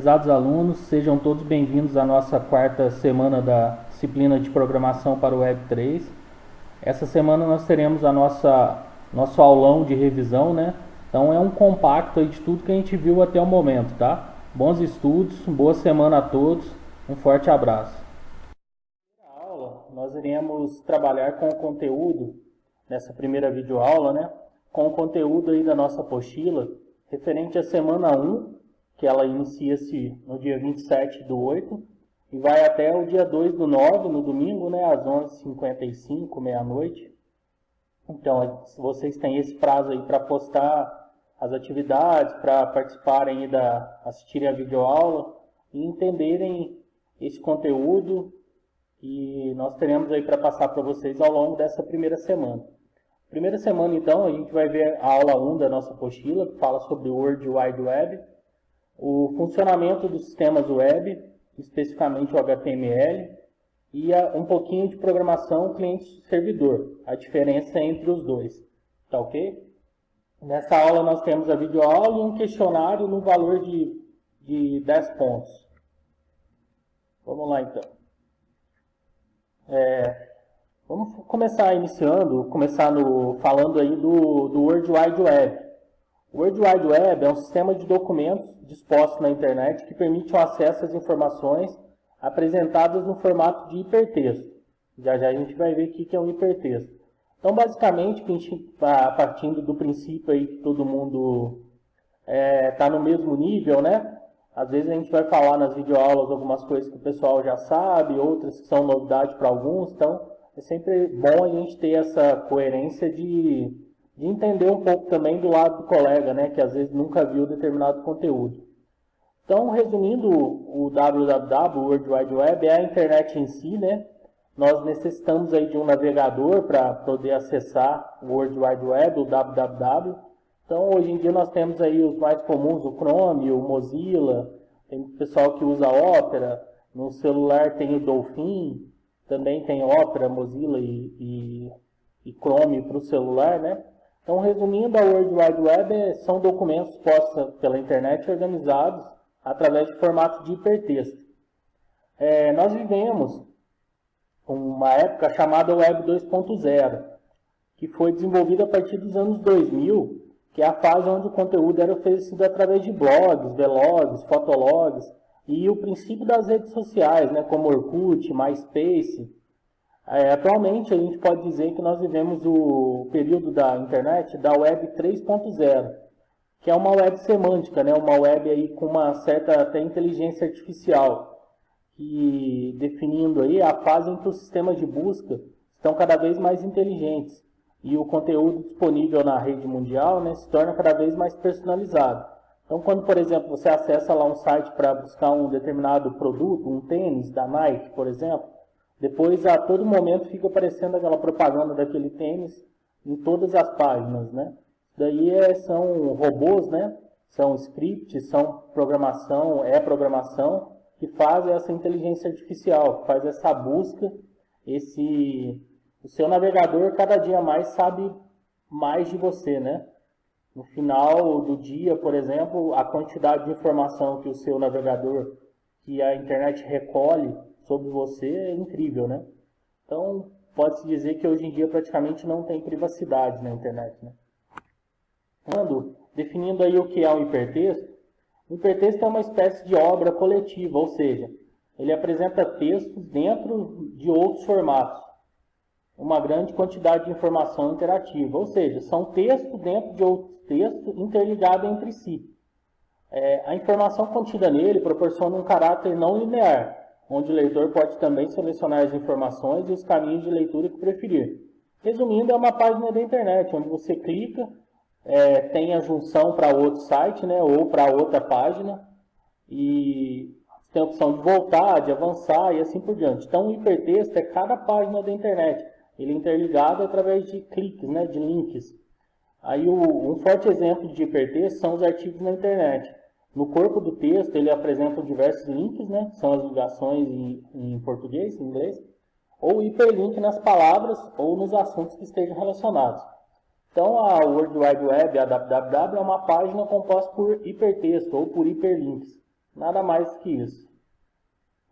Prezados alunos, sejam todos bem-vindos à nossa quarta semana da disciplina de Programação para o Web3. Essa semana nós teremos nosso aulão de revisão, né? Então é um compacto aí de tudo que a gente viu até o momento, tá? Bons estudos, boa semana a todos, um forte abraço. Na aula, nós iremos trabalhar com o conteúdo, nessa primeira videoaula, né? Com o conteúdo aí da nossa apostila, referente à semana 1, que ela inicia-se no dia 27/8 e vai até o dia 2/9, no domingo, né, às 11h55, meia-noite. Então, vocês têm esse prazo aí para postar as atividades, para participarem assistirem a videoaula e entenderem esse conteúdo, e nós teremos aí para passar para vocês ao longo dessa primeira semana. Primeira semana, então, a gente vai ver a aula 1 da nossa apostila, que fala sobre o World Wide Web, o funcionamento dos sistemas web, especificamente o HTML, e um pouquinho de programação cliente-servidor, a diferença entre os dois, tá ok? Nessa aula nós temos a videoaula e um questionário no valor de 10 pontos. Vamos lá então. Vamos começar falando aí do World Wide Web. O World Wide Web é um sistema de documentos dispostos na internet que permite o acesso às informações apresentadas no formato de hipertexto. Já já a gente vai ver o que é um hipertexto. Então, basicamente, partindo do princípio aí que todo mundo está no mesmo nível, né? Às vezes a gente vai falar nas videoaulas algumas coisas que o pessoal já sabe, outras que são novidade para alguns. Então, é sempre bom a gente ter essa coerência de entender um pouco também do lado do colega, né, que às vezes nunca viu determinado conteúdo. Então, resumindo, o www, o World Wide Web, é a internet em si, né? Nós necessitamos aí de um navegador para poder acessar o World Wide Web, o www. Então, hoje em dia nós temos aí os mais comuns, o Chrome, o Mozilla, tem pessoal que usa Opera, no celular tem o Dolphin, também tem Opera, Mozilla e Chrome para o celular, né? Então, resumindo, a World Wide Web são documentos postos pela internet organizados através de formato de hipertexto. Nós vivemos uma época chamada Web 2.0, que foi desenvolvida a partir dos anos 2000, que é a fase onde o conteúdo era oferecido através de blogs, vlogs, fotologs, e o princípio das redes sociais, né, como Orkut, MySpace. Atualmente, a gente pode dizer que nós vivemos o período da internet da Web 3.0, que é uma web semântica, né? Uma web aí com uma certa até inteligência artificial, que definindo aí a fase em que os sistemas de busca estão cada vez mais inteligentes e o conteúdo disponível na rede mundial, né, se torna cada vez mais personalizado. Então, quando, por exemplo, você acessa lá um site para buscar um determinado produto, um tênis da Nike, por exemplo, depois, a todo momento, fica aparecendo aquela propaganda daquele tênis em todas as páginas, né? Daí são robôs, né? São scripts, são programação que faz essa inteligência artificial, que faz essa busca, o seu navegador cada dia mais sabe mais de você, né? No final do dia, por exemplo, a quantidade de informação que o seu navegador, que a internet recolhe sobre você é incrível, né? Então, pode-se dizer que hoje em dia praticamente não tem privacidade na internet, né? Definindo aí o que é um hipertexto, o hipertexto é uma espécie de obra coletiva, ou seja, ele apresenta textos dentro de outros formatos, uma grande quantidade de informação interativa, ou seja, são textos dentro de outros textos interligados entre si. A informação contida nele proporciona um caráter não linear, onde o leitor pode também selecionar as informações e os caminhos de leitura que preferir. Resumindo, é uma página da internet, onde você clica, tem a junção para outro site, né, ou para outra página, e tem a opção de voltar, de avançar e assim por diante. Então, o hipertexto é cada página da internet, ele é interligado através de cliques, né, de links. Aí, um forte exemplo de hipertexto são os artigos na internet. No corpo do texto, ele apresenta diversos links, né, que são as ligações em português, em inglês, ou hiperlink nas palavras ou nos assuntos que estejam relacionados. Então, a World Wide Web, a www, é uma página composta por hipertexto ou por hiperlinks. Nada mais que isso.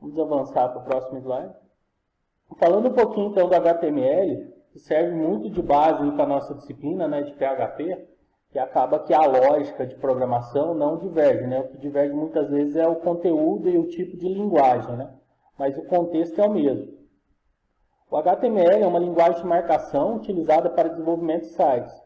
Vamos avançar para o próximo slide. Falando um pouquinho então do HTML, que serve muito de base para a nossa disciplina, né, de PHP, que acaba que a lógica de programação não diverge, né? O que diverge muitas vezes é o conteúdo e o tipo de linguagem, né? Mas o contexto é o mesmo. O HTML é uma linguagem de marcação utilizada para desenvolvimento de sites.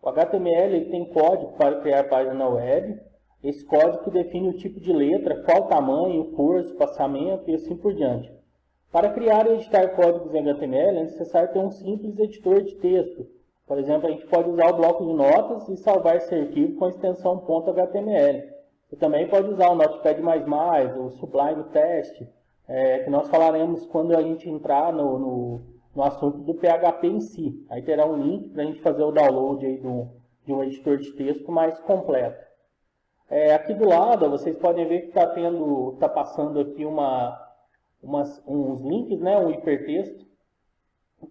O HTML ele tem código para criar página na web. Esse código define o tipo de letra, qual tamanho, cor, espaçamento e assim por diante. Para criar e editar códigos em HTML é necessário ter um simples editor de texto. Por exemplo, a gente pode usar o bloco de notas e salvar esse arquivo com a extensão .html. Você também pode usar o Notepad++, o Sublime Text, que nós falaremos quando a gente entrar no assunto do PHP em si. Aí terá um link para a gente fazer o download aí de um editor de texto mais completo. Aqui do lado, vocês podem ver que está passando aqui uns links, né, um hipertexto,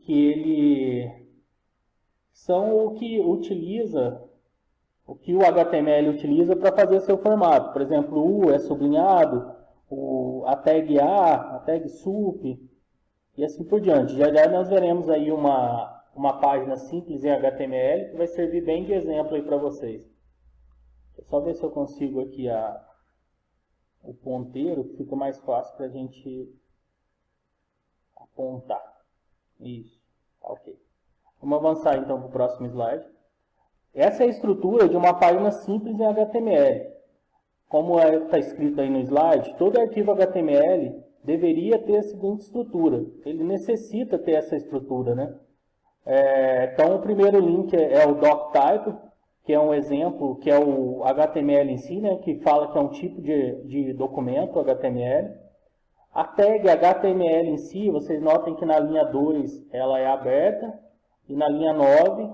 que ele são o que o HTML utiliza para fazer seu formato. Por exemplo, o U é sublinhado, a tag A, a tag sup, e assim por diante. Já já nós veremos aí uma página simples em HTML que vai servir bem de exemplo aí para vocês. Deixa eu só ver se eu consigo aqui o ponteiro, que fica mais fácil para a gente apontar. Isso, ok. Vamos avançar então para o próximo slide. Essa é a estrutura de uma página simples em HTML. Como está escrito aí no slide, todo arquivo HTML deveria ter a seguinte estrutura. Ele necessita ter essa estrutura, né? Então o primeiro link é o doctype, que é um exemplo, que é o HTML em si, né? Que fala que é um tipo de documento HTML. A tag HTML em si, vocês notem que na linha 2 ela é aberta e na linha 9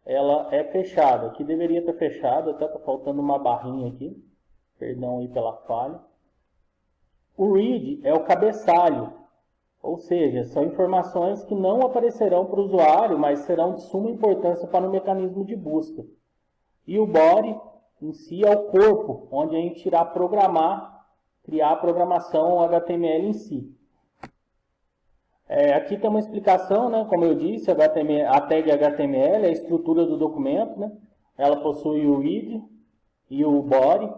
ela é fechada. Aqui deveria estar fechada, até está faltando uma barrinha aqui. Perdão aí pela falha. O read é o cabeçalho, ou seja, são informações que não aparecerão para o usuário, mas serão de suma importância para o mecanismo de busca. E o body em si é o corpo, onde a gente irá criar a programação HTML em si. Aqui tem uma explicação, né? Como eu disse, a tag HTML é a estrutura do documento, né? Ela possui o read e o body,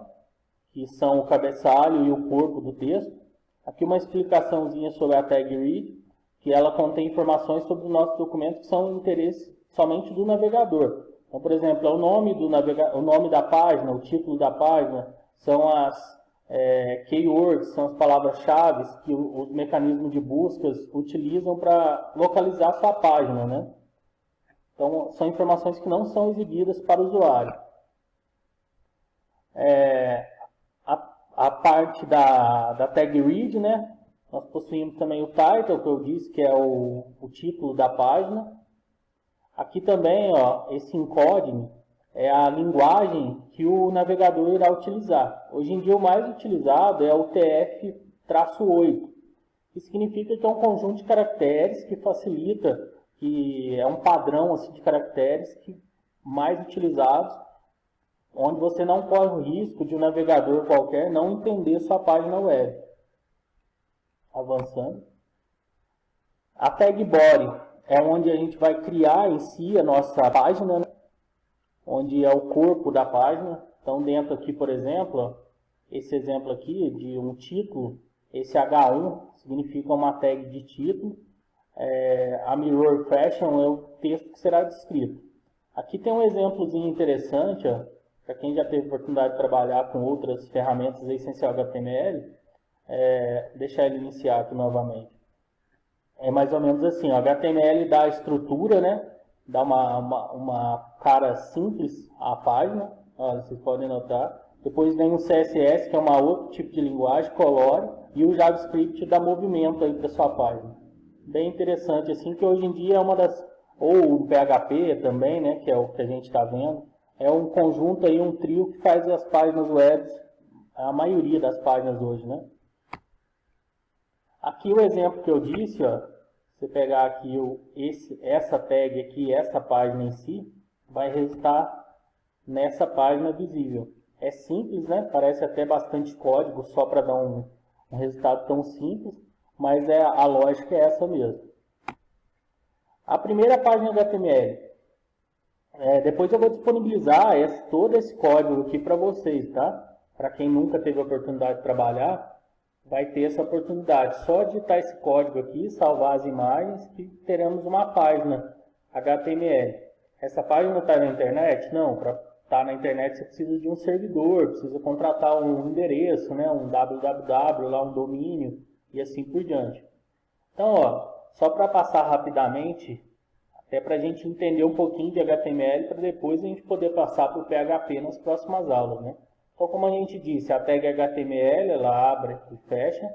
que são o cabeçalho e o corpo do texto. Aqui uma explicaçãozinha sobre a tag read, que ela contém informações sobre o nosso documento que são de interesse somente do navegador. Então, por exemplo, é o nome da página, o título da página, são as keywords, são as palavras-chave que os mecanismos de buscas utilizam para localizar a sua página, né? Então, são informações que não são exibidas para o usuário. A parte da tag read, né? Nós possuímos também o title, que eu disse que é o título da página. Aqui também, ó, esse encoding é a linguagem que o navegador irá utilizar. Hoje em dia o mais utilizado é o TF-8, que significa que é um conjunto de caracteres que facilita, que é um padrão assim, de caracteres mais utilizados, onde você não corre o risco de um navegador qualquer não entender sua página web. Avançando. A tag body é onde a gente vai criar em si a nossa página, né? Onde é o corpo da página. Então, dentro aqui, por exemplo, esse exemplo aqui de um título, esse H1 significa uma tag de título. A mirror fashion é o texto que será descrito. Aqui tem um exemplozinho interessante, para quem já teve oportunidade de trabalhar com outras ferramentas essencial HTML, deixar ele iniciar aqui novamente. É mais ou menos assim, o HTML dá a estrutura, né? Dá uma cara simples à página, olha, vocês podem notar. Depois vem o CSS, que é um outro tipo de linguagem, colore, e o JavaScript dá movimento aí para sua página. Bem interessante, assim, que hoje em dia é uma das... Ou o PHP também, né? Que é o que a gente está vendo. É um conjunto aí, um trio que faz as páginas web, a maioria das páginas hoje, né? Aqui o exemplo que eu disse, ó. Você pegar aqui essa tag aqui, essa página em si, vai resultar nessa página visível. É simples, né? Parece até bastante código só para dar um resultado tão simples, mas a lógica é essa mesmo. A primeira página do HTML. Depois eu vou disponibilizar todo esse código aqui para vocês, tá? Para quem nunca teve a oportunidade de trabalhar, vai ter essa oportunidade. Só digitar esse código aqui, salvar as imagens, que teremos uma página HTML. Essa página está na internet? Não, para estar na internet você precisa de um servidor, precisa contratar um endereço, né? Um www, lá um domínio e assim por diante. Então, só para passar rapidamente, até para a gente entender um pouquinho de HTML, para depois a gente poder passar para o PHP nas próximas aulas, né? Então, como a gente disse, a tag HTML, ela abre e fecha.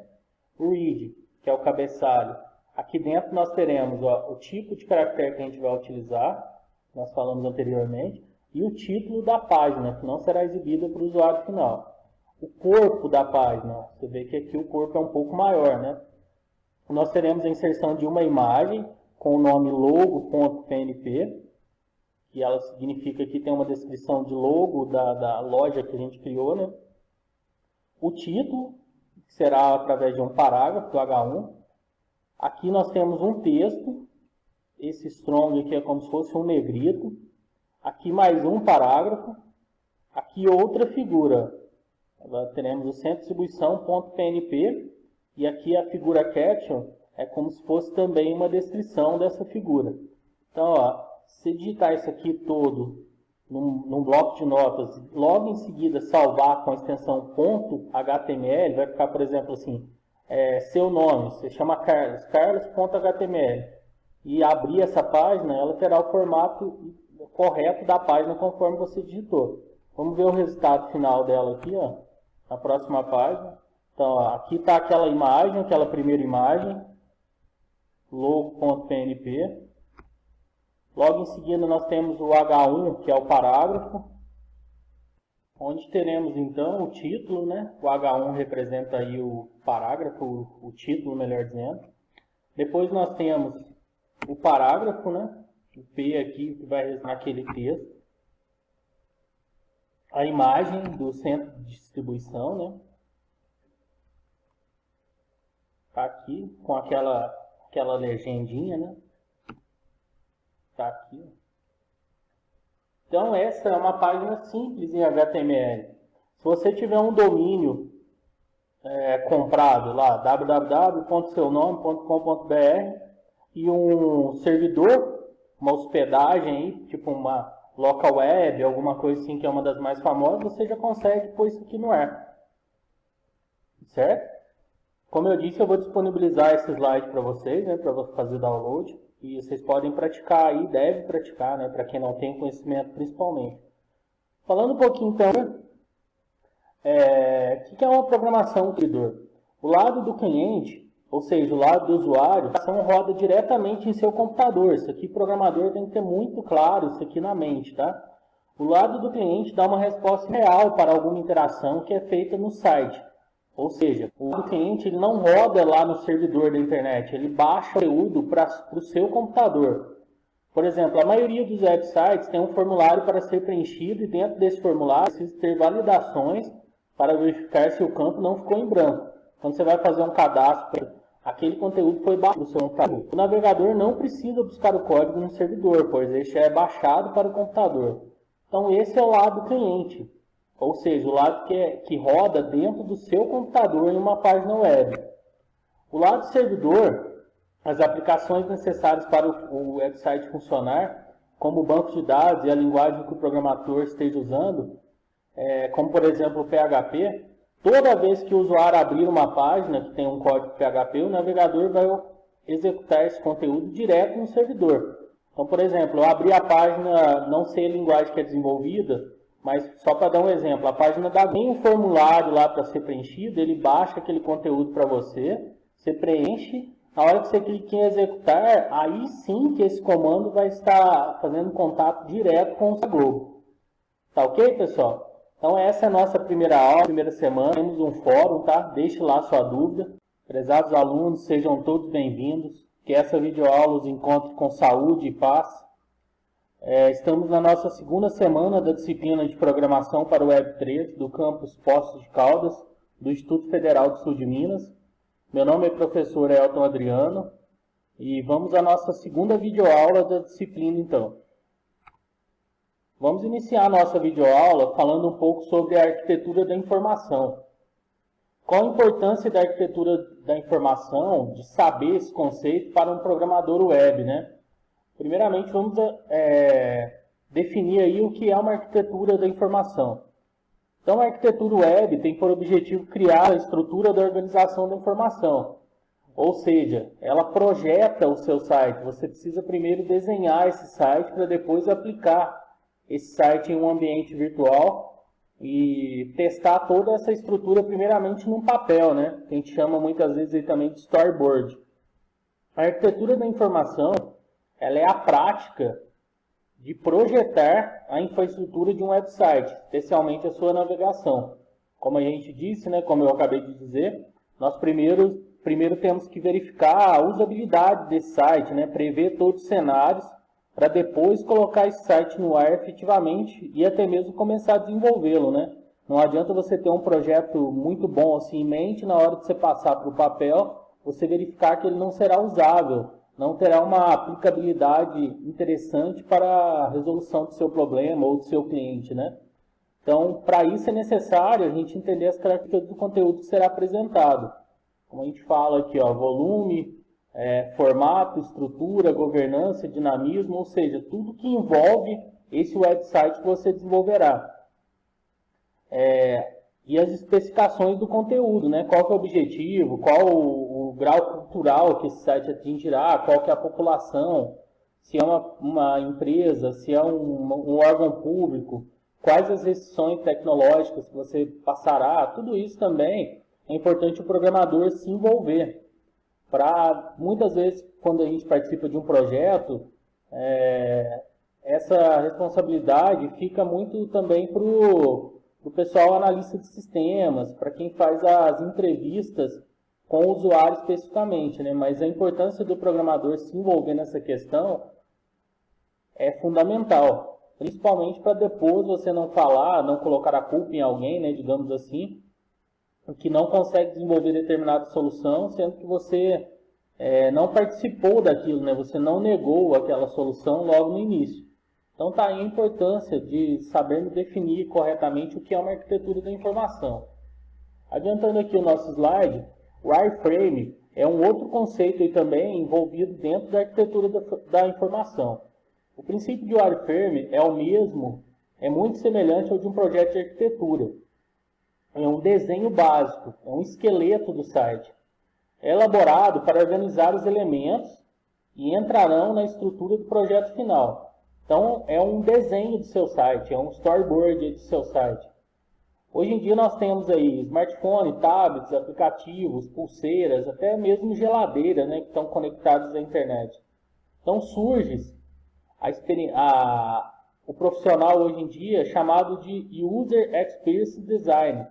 O read, que é o cabeçalho. Aqui dentro nós teremos o tipo de caractere que a gente vai utilizar, nós falamos anteriormente, e o título da página, que não será exibido para o usuário final. O corpo da página, você vê que aqui o corpo é um pouco maior, né? Nós teremos a inserção de uma imagem com o nome logo.pnp, que ela significa que tem uma descrição de logo da loja que a gente criou, né? O título, que será através de um parágrafo do H1. Aqui nós temos um texto, esse strong aqui é como se fosse um negrito. Aqui mais um parágrafo. Aqui outra figura. Teremos o centro de distribuição.pnp e aqui a figura caption é como se fosse também uma descrição dessa figura. Então, se digitar isso aqui todo num bloco de notas, logo em seguida salvar com a extensão .html, vai ficar, por exemplo, assim, seu nome, você chama Carlos, carlos.html, e abrir essa página, ela terá o formato correto da página conforme você digitou. Vamos ver o resultado final dela aqui, na próxima página. Então, aqui está aquela imagem, aquela primeira imagem, logo.pnp. Logo em seguida nós temos o H1, que é o parágrafo, onde teremos então o título, né? O H1 representa aí o parágrafo, o título, melhor dizendo. Depois nós temos o parágrafo, né? O P aqui que vai naquele texto. A imagem do centro de distribuição, né? Tá aqui com aquela legendinha, né? Tá aqui. Então essa é uma página simples em HTML. Se você tiver um domínio comprado lá, www.seunome.com.br, e um servidor, uma hospedagem aí, tipo uma local web, alguma coisa assim que é uma das mais famosas, você já consegue pôr isso aqui no ar. Certo? Como eu disse, eu vou disponibilizar esse slide para vocês, né, para fazer download. E vocês podem praticar aí, deve praticar, né, para quem não tem conhecimento principalmente. Falando um pouquinho então, o que é uma programação do servidor? O lado do cliente, ou seja, o lado do usuário, a ação roda diretamente em seu computador. Isso aqui o programador tem que ter muito claro isso aqui na mente, tá? O lado do cliente dá uma resposta real para alguma interação que é feita no site. Ou seja, o cliente ele não roda lá no servidor da internet, ele baixa o conteúdo para o seu computador. Por exemplo, a maioria dos websites tem um formulário para ser preenchido e dentro desse formulário precisa ter validações para verificar se o campo não ficou em branco. Quando você vai fazer um cadastro, aquele conteúdo foi baixado do seu computador. O navegador não precisa buscar o código no servidor, pois ele já é baixado para o computador. Então esse é o lado do cliente. Ou seja, o lado que roda dentro do seu computador em uma página web. O lado servidor, as aplicações necessárias para o website funcionar, como o banco de dados e a linguagem que o programador esteja usando, como por exemplo o PHP, toda vez que o usuário abrir uma página que tem um código PHP, o navegador vai executar esse conteúdo direto no servidor. Então, por exemplo, eu abri a página, não sei a linguagem que é desenvolvida, mas só para dar um exemplo, a página tem um formulário lá para ser preenchido, ele baixa aquele conteúdo para você, você preenche, na hora que você clica em executar, aí sim que esse comando vai estar fazendo contato direto com o Globo. Tá ok, pessoal? Então essa é a nossa primeira aula, primeira semana, temos um fórum, tá? Deixe lá sua dúvida. Prezados alunos, sejam todos bem-vindos, que essa videoaula os encontre com saúde e paz. Estamos na nossa segunda semana da disciplina de Programação para o Web3 do campus Poços de Caldas, do Instituto Federal do Sul de Minas. Meu nome é professor Elton Adriano e vamos à nossa segunda videoaula da disciplina então. Vamos iniciar a nossa videoaula falando um pouco sobre a arquitetura da informação. Qual a importância da arquitetura da informação, de saber esse conceito para um programador web, né? Primeiramente, vamos definir aí o que é uma arquitetura da informação. Então, a arquitetura web tem por objetivo criar a estrutura da organização da informação. Ou seja, ela projeta o seu site. Você precisa primeiro desenhar esse site para depois aplicar esse site em um ambiente virtual e testar toda essa estrutura primeiramente num papel, né? Que a gente chama muitas vezes aí também de storyboard. A arquitetura da informação, ela é a prática de projetar a infraestrutura de um website, especialmente a sua navegação. Como a gente disse, né, como eu acabei de dizer, nós primeiro temos que verificar a usabilidade desse site, né, prever todos os cenários, para depois colocar esse site no ar efetivamente e até mesmo começar a desenvolvê-lo, né? Não adianta você ter um projeto muito bom assim em mente, na hora de você passar para o papel, você verificar que ele não será usável, não terá uma aplicabilidade interessante para a resolução do seu problema ou do seu cliente, né? Então, para isso é necessário a gente entender as características do conteúdo que será apresentado. Como a gente fala aqui, ó, volume, formato, estrutura, governança, dinamismo, ou seja, tudo que envolve esse website que você desenvolverá. E as especificações do conteúdo, né? Qual que é o objetivo, qual o grau cultural que esse site atingirá, qual que é a população, se é uma empresa, se é um órgão público, quais as restrições tecnológicas que você passará, tudo isso também é importante o programador se envolver. Muitas vezes, quando a gente participa de um projeto, essa responsabilidade fica muito também para o pessoal analista de sistemas, para quem faz as entrevistas com o usuário especificamente, né? Mas a importância do programador se envolver nessa questão é fundamental, principalmente para depois você não falar, não colocar a culpa em alguém, né, digamos assim, que não consegue desenvolver determinada solução, sendo que você não participou daquilo, né? Você não negou aquela solução logo no início. Então está aí a importância de sabermos definir corretamente o que é uma arquitetura da informação. Adiantando aqui o nosso slide, o wireframe é um outro conceito aí também envolvido dentro da arquitetura da informação. O princípio de wireframe é o mesmo, é muito semelhante ao de um projeto de arquitetura. É um desenho básico, é um esqueleto do site. É elaborado para organizar os elementos e entrarão na estrutura do projeto final. Então, é um desenho do seu site, é um storyboard do seu site. Hoje em dia nós temos aí smartphone, tablets, aplicativos, pulseiras, até mesmo geladeira, né, que estão conectados à internet. Então surge o profissional hoje em dia chamado de User Experience Design,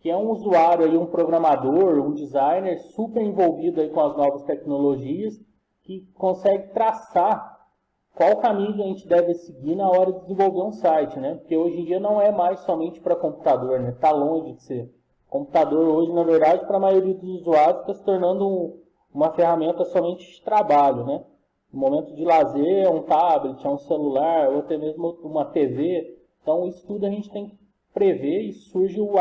que é um usuário, aí, um programador, um designer super envolvido aí com as novas tecnologias, que consegue traçar qual caminho a gente deve seguir na hora de desenvolver um site, né? Porque hoje em dia não é mais somente para computador, né? Está longe de ser. Computador hoje, na verdade, para a maioria dos usuários, está se tornando uma ferramenta somente de trabalho, né? No momento de lazer, é um tablet, é um celular, ou até mesmo uma TV. Então, isso tudo a gente tem que prever e surge o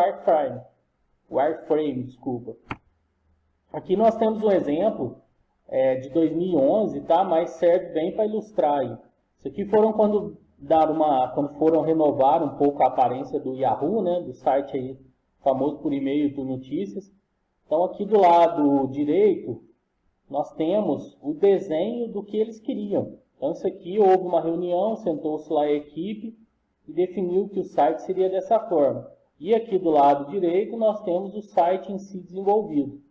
wireframe, desculpa. Aqui nós temos um exemplo de 2011, tá? Mas serve bem para ilustrar aí. Isso aqui foram quando foram renovar um pouco a aparência do Yahoo, né? Do site aí famoso por e-mail por notícias. Então aqui do lado direito nós temos o desenho do que eles queriam. Então isso aqui houve uma reunião, sentou-se lá a equipe e definiu que o site seria dessa forma. E aqui do lado direito nós temos o site em si desenvolvido.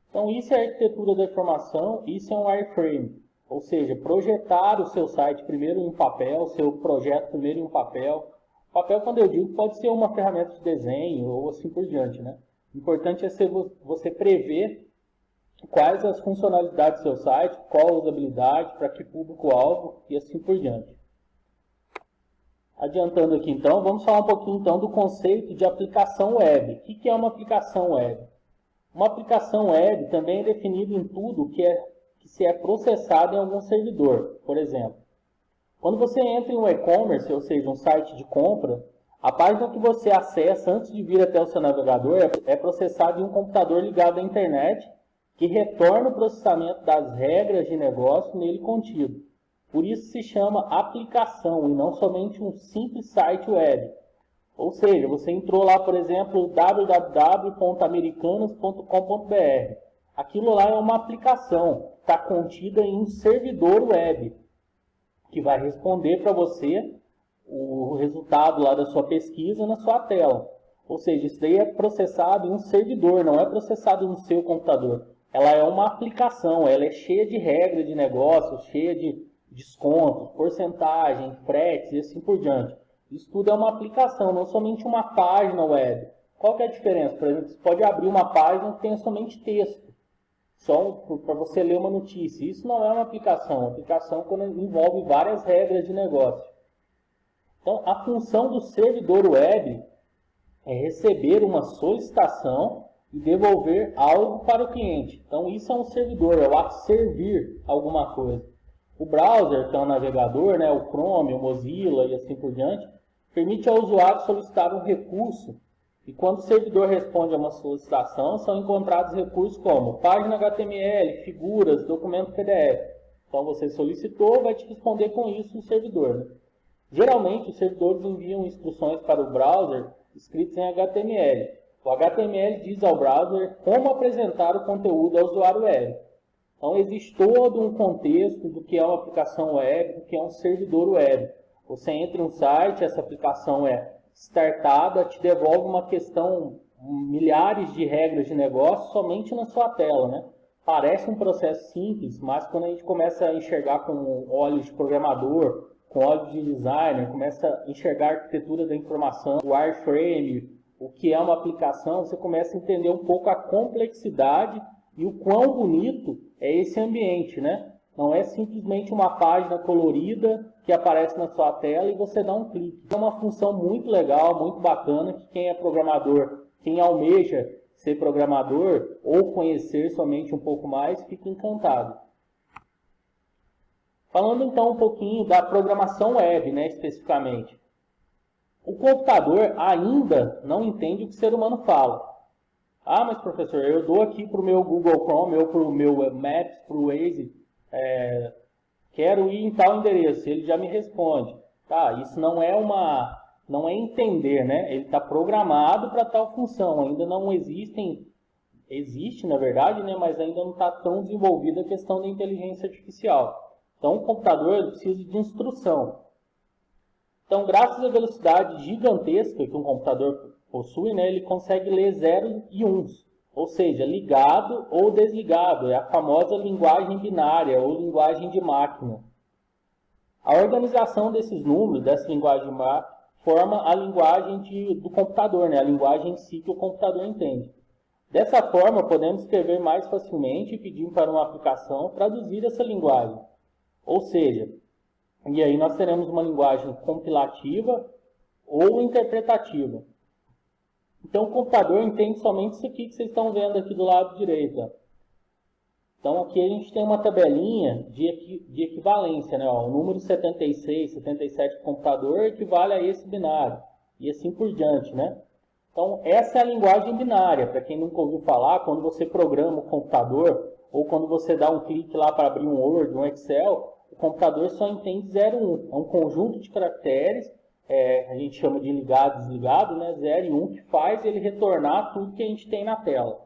Então isso é a arquitetura da informação, isso é um wireframe. Ou seja, projetar o seu site primeiro em papel, o seu projeto primeiro em papel. Papel, quando eu digo, pode ser uma ferramenta de desenho ou assim por diante, né? O importante é você prever quais as funcionalidades do seu site, qual a usabilidade, para que público-alvo e assim por diante. Adiantando aqui então, vamos falar um pouquinho então do conceito de aplicação web. O que é uma aplicação web? Uma aplicação web também é definida em tudo que se é processado em algum servidor. Por exemplo, quando você entra em um e-commerce, ou seja, um site de compra, a página que você acessa antes de vir até o seu navegador é processada em um computador ligado à internet, que retorna o processamento das regras de negócio nele contido. Por isso se chama aplicação e não somente um simples site web. Ou seja, você entrou lá, por exemplo, www.americanas.com.br. Aquilo lá é uma aplicação, está contida em um servidor web, que vai responder para você o resultado lá da sua pesquisa na sua tela. Ou seja, isso daí é processado em um servidor, não é processado no seu computador. Ela é uma aplicação, ela é cheia de regras de negócio, cheia de descontos, porcentagem, fretes e assim por diante. Isso tudo é uma aplicação, não somente uma página web. Qual que é a diferença? Por exemplo, você pode abrir uma página que tenha somente texto, só para você ler uma notícia. Isso não é uma aplicação. Uma aplicação quando envolve várias regras de negócio. Então, a função do servidor web é receber uma solicitação e devolver algo para o cliente. Então, isso é um servidor, é o ato de servir alguma coisa. O browser, que é um navegador, né, o Chrome, o Mozilla e assim por diante, permite ao usuário solicitar um recurso. E quando o servidor responde a uma solicitação, são encontrados recursos como página HTML, figuras, documento PDF. Então, você solicitou, vai te responder com isso o servidor, né? Geralmente, os servidores enviam instruções para o browser escritas em HTML. O HTML diz ao browser como apresentar o conteúdo ao usuário web. Então, existe todo um contexto do que é uma aplicação web, do que é um servidor web. Você entra em um site, essa aplicação é startada, te devolve uma questão, milhares de regras de negócio somente na sua tela, né? Parece um processo simples, mas quando a gente começa a enxergar com olhos de programador, com olhos de designer, começa a enxergar a arquitetura da informação, o wireframe, o que é uma aplicação, você começa a entender um pouco a complexidade e o quão bonito é esse ambiente, né? Não é simplesmente uma página colorida que aparece na sua tela e você dá um clique. É uma função muito legal, muito bacana, que quem é programador, quem almeja ser programador ou conhecer somente um pouco mais, fica encantado. Falando então um pouquinho da programação web, né, especificamente. O computador ainda não entende o que o ser humano fala. Ah, mas professor, eu dou aqui para o meu Google Chrome ou para o meu Maps, para o Waze, quero ir em tal endereço, ele já me responde. Tá, isso não é entender, né? Ele está programado para tal função. Ainda não existe na verdade, né? Mas ainda não está tão desenvolvida a questão da inteligência artificial. Então, o computador precisa de instrução. Então, graças à velocidade gigantesca que um computador possui, né, ele consegue ler zeros e uns, ou seja, ligado ou desligado. É a famosa linguagem binária ou linguagem de máquina. A organização desses números, dessa linguagem forma a linguagem do computador, né, a linguagem em si que o computador entende. Dessa forma, podemos escrever mais facilmente e pedir para uma aplicação traduzir essa linguagem. Ou seja, e aí nós teremos uma linguagem compilativa ou interpretativa. Então, o computador entende somente isso aqui que vocês estão vendo aqui do lado direito. Então, aqui a gente tem uma tabelinha de equivalência, né? O número 76, 77 do computador equivale a esse binário, e assim por diante, né? Então, essa é a linguagem binária. Para quem nunca ouviu falar, quando você programa o computador, ou quando você dá um clique lá para abrir um Word, um Excel, o computador só entende 0 e 1. É um conjunto de caracteres, a gente chama de ligado e desligado, né? 0 e 1, que faz ele retornar tudo que a gente tem na tela.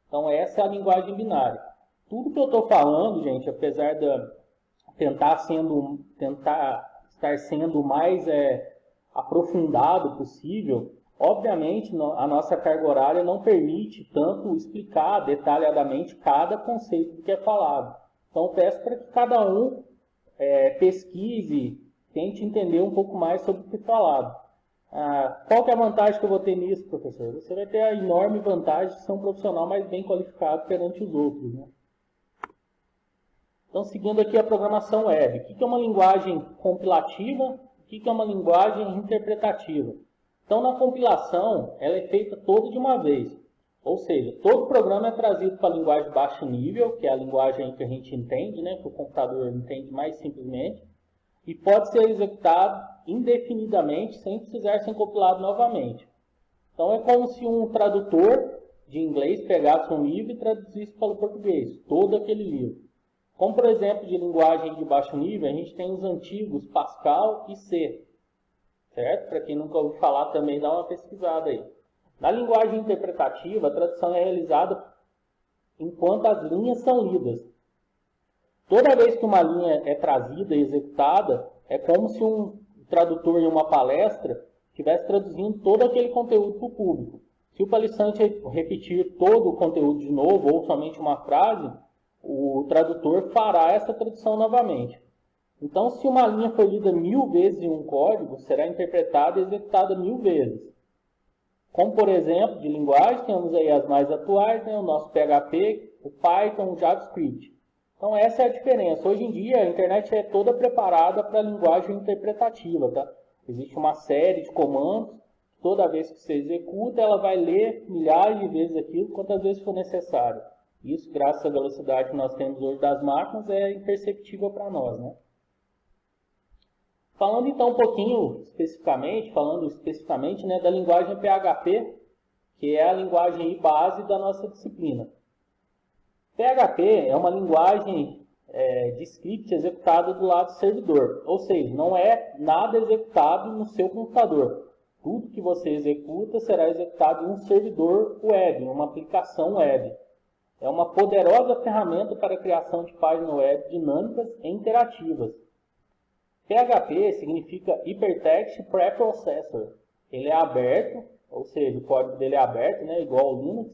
Então, essa é a linguagem binária. Tudo que eu estou falando, gente, apesar de tentar estar sendo o mais aprofundado possível, obviamente a nossa carga horária não permite tanto explicar detalhadamente cada conceito do que é falado. Então, peço para que cada um pesquise, tente entender um pouco mais sobre o que é falado. Qual que é a vantagem que eu vou ter nisso, professor? Você vai ter a enorme vantagem de ser um profissional mais bem qualificado perante os outros, né? Então, seguindo aqui a programação web. O que é uma linguagem compilativa? O que é uma linguagem interpretativa? Então, na compilação, ela é feita toda de uma vez. Ou seja, todo programa é trazido para a linguagem de baixo nível, que é a linguagem que a gente entende, né, que o computador entende mais simplesmente, e pode ser executado indefinidamente sem precisar ser compilado novamente. Então, é como se um tradutor de inglês pegasse um livro e traduzisse para o português, todo aquele livro. Como, por exemplo, de linguagem de baixo nível, a gente tem os antigos Pascal e C. Certo? Para quem nunca ouviu falar também, dá uma pesquisada aí. Na linguagem interpretativa, a tradução é realizada enquanto as linhas são lidas. Toda vez que uma linha é trazida e executada, é como se um tradutor em uma palestra estivesse traduzindo todo aquele conteúdo para o público. Se o palestrante repetir todo o conteúdo de novo, ou somente uma frase, o tradutor fará essa tradução novamente. Então, se uma linha for lida 1000 vezes em um código, será interpretada e executada 1000 vezes. Como, por exemplo, de linguagem, temos aí as mais atuais, né? O nosso PHP, o Python, o JavaScript. Então, essa é a diferença. Hoje em dia, a internet é toda preparada para a linguagem interpretativa. Tá? Existe uma série de comandos. Toda vez que você executa, ela vai ler milhares de vezes aquilo, quantas vezes for necessário. Isso, graças à velocidade que nós temos hoje das máquinas, é imperceptível para nós, né? Falando então um pouquinho especificamente, né, da linguagem PHP, que é a linguagem base da nossa disciplina. PHP é uma linguagem de script executada do lado do servidor, ou seja, não é nada executado no seu computador. Tudo que você executa será executado em um servidor web, em uma aplicação web. É uma poderosa ferramenta para a criação de páginas web dinâmicas e interativas. PHP significa Hypertext Preprocessor. Ele é aberto, ou seja, o código dele é aberto, né, igual ao Linux.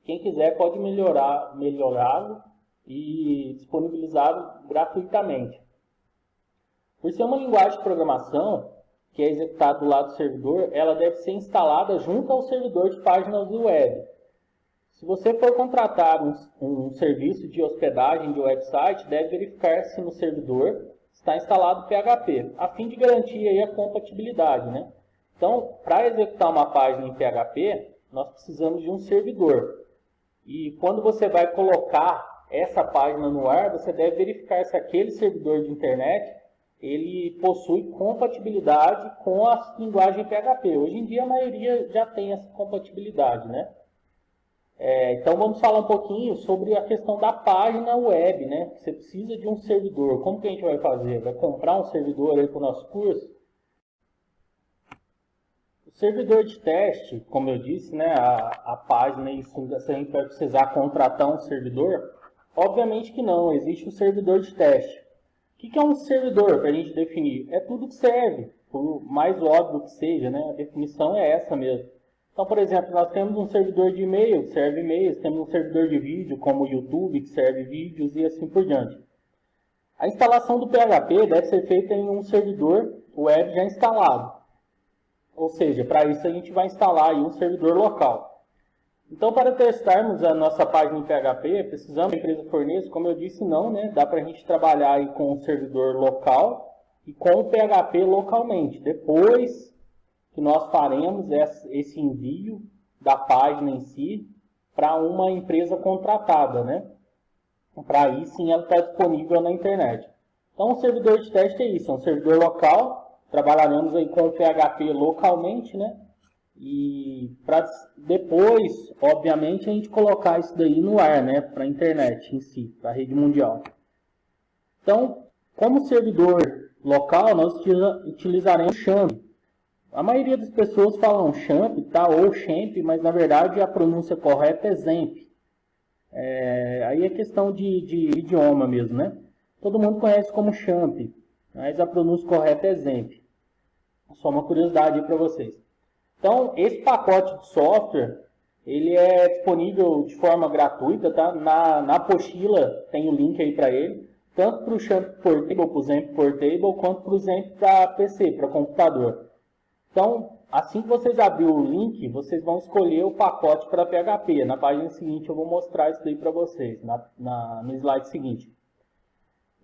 Quem quiser pode melhorá-lo e disponibilizá-lo gratuitamente. Por ser uma linguagem de programação que é executada do lado do servidor, ela deve ser instalada junto ao servidor de páginas web. Se você for contratar um serviço de hospedagem de website, deve verificar se no servidor está instalado PHP, a fim de garantir aí a compatibilidade, né? Então, para executar uma página em PHP, nós precisamos de um servidor. E quando você vai colocar essa página no ar, você deve verificar se aquele servidor de internet ele possui compatibilidade com a linguagem PHP. Hoje em dia a maioria já tem essa compatibilidade, né? Então vamos falar um pouquinho sobre a questão da página web, né? Você precisa de um servidor. Como que a gente vai fazer? Vai comprar um servidor aí para o nosso curso? O servidor de teste, como eu disse, né? A página, isso, se a gente vai precisar contratar um servidor? Obviamente que não, existe um servidor de teste. O que é um servidor para a gente definir? É tudo que serve, por mais óbvio que seja, né? A definição é essa mesmo. Então, por exemplo, nós temos um servidor de e-mail, que serve e-mails, temos um servidor de vídeo, como o YouTube, que serve vídeos e assim por diante. A instalação do PHP deve ser feita em um servidor web já instalado. Ou seja, para isso a gente vai instalar aí um servidor local. Então, para testarmos a nossa página em PHP, precisamos que a empresa forneça, como eu disse, não, né? Dá para a gente trabalhar aí com um servidor local e com o PHP localmente. Depois que nós faremos esse envio da página em si para uma empresa contratada, né? Para aí sim ela está disponível na internet. Então o servidor de teste é isso, é um servidor local, trabalharemos aí com o PHP localmente, né? E para depois, obviamente, a gente colocar isso daí no ar, né? Para a internet em si, para a rede mundial. Então, como servidor local, nós utilizaremos o XAMPP. A maioria das pessoas falam XAMPP, tá? Ou XAMPP, mas na verdade a pronúncia correta é XAMPP. Aí é questão de idioma mesmo, né? Todo mundo conhece como XAMPP, mas a pronúncia correta é XAMPP. Só uma curiosidade aí para vocês. Então, esse pacote de software, ele é disponível de forma gratuita, tá? Na apostila tem o link aí para ele, tanto para o XAMPP Portable, para o XAMPP Portable, quanto para o XAMPP para PC, para computador. Então, assim que vocês abrirem o link, vocês vão escolher o pacote para PHP. Na página seguinte eu vou mostrar isso daí para vocês, no slide seguinte.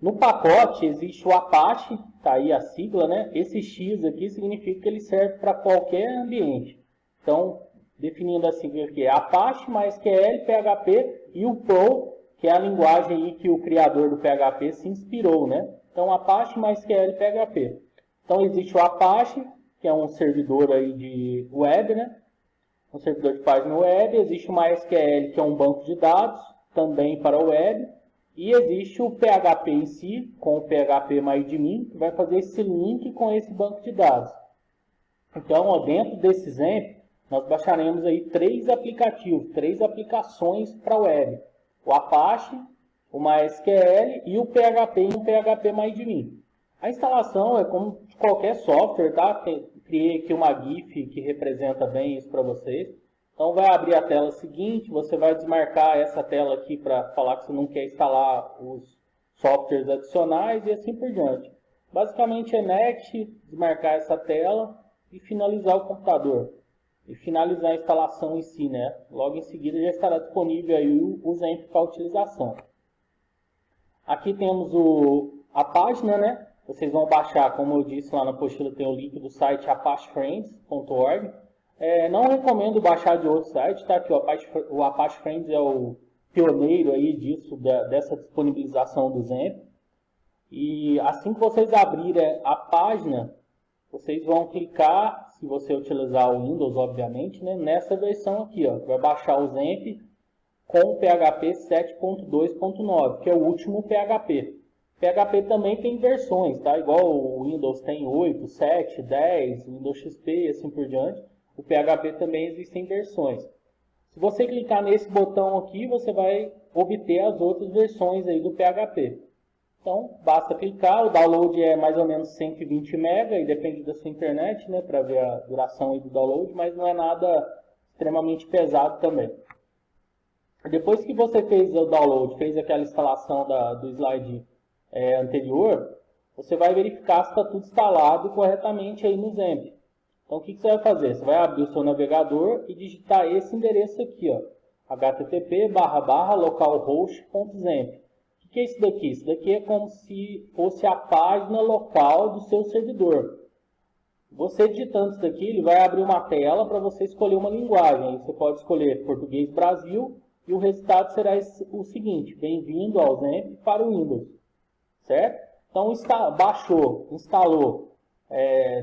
No pacote existe o Apache, está aí a sigla, né? Esse X aqui significa que ele serve para qualquer ambiente. Então, definindo a sigla aqui, é Apache, MySQL, PHP e o Pro, que é a linguagem aí que o criador do PHP se inspirou, né? Então, Apache, MySQL e PHP. Então, existe o Apache, que é um servidor aí de web, né? Um servidor de página web. Existe o MySQL, que é um banco de dados, também para web. E existe o PHP em si, com o PHP-MyAdmin, que vai fazer esse link com esse banco de dados. Então, ó, dentro desse exemplo, nós baixaremos aí 3 aplicativos, 3 aplicações para web. O Apache, o MySQL e o PHP em PHP-MyAdmin. A instalação é como de qualquer software, tá? Criei aqui uma GIF que representa bem isso para vocês. Então vai abrir a tela seguinte, você vai desmarcar essa tela aqui para falar que você não quer instalar os softwares adicionais e assim por diante. Basicamente é next, desmarcar essa tela e finalizar o computador. E finalizar a instalação em si, né? Logo em seguida já estará disponível aí o Zemp para utilização. Aqui temos a página, né? Vocês vão baixar, como eu disse lá na apostila, tem o link do site apachefriends.org. Não recomendo baixar de outro site, tá? Que o Apache Friends é o pioneiro aí disso, dessa disponibilização do Zemp. E assim que vocês abrirem a página, vocês vão clicar, se você utilizar o Windows, obviamente, né, nessa versão aqui, ó, vai baixar o Zemp com o PHP 7.2.9, que é o último PHP. PHP também tem versões, tá? Igual o Windows tem 8, 7, 10, Windows XP e assim por diante. O PHP também existem versões. Se você clicar nesse botão aqui, você vai obter as outras versões aí do PHP. Então, basta clicar, o download é mais ou menos 120 MB, e depende da sua internet, né, para ver a duração aí do download, mas não é nada extremamente pesado também. Depois que você fez o download, fez aquela instalação do slide anterior, você vai verificar se está tudo instalado corretamente aí no Zemp. Então, o que você vai fazer? Você vai abrir o seu navegador e digitar esse endereço aqui, ó, http://localhost.zemp. O que é isso daqui? Isso daqui é como se fosse a página local do seu servidor. Você digitando isso daqui, ele vai abrir uma tela para você escolher uma linguagem. Aí você pode escolher Português Brasil e o resultado será o seguinte: bem-vindo ao Zemp para o Windows. Certo? Então, baixou, instalou.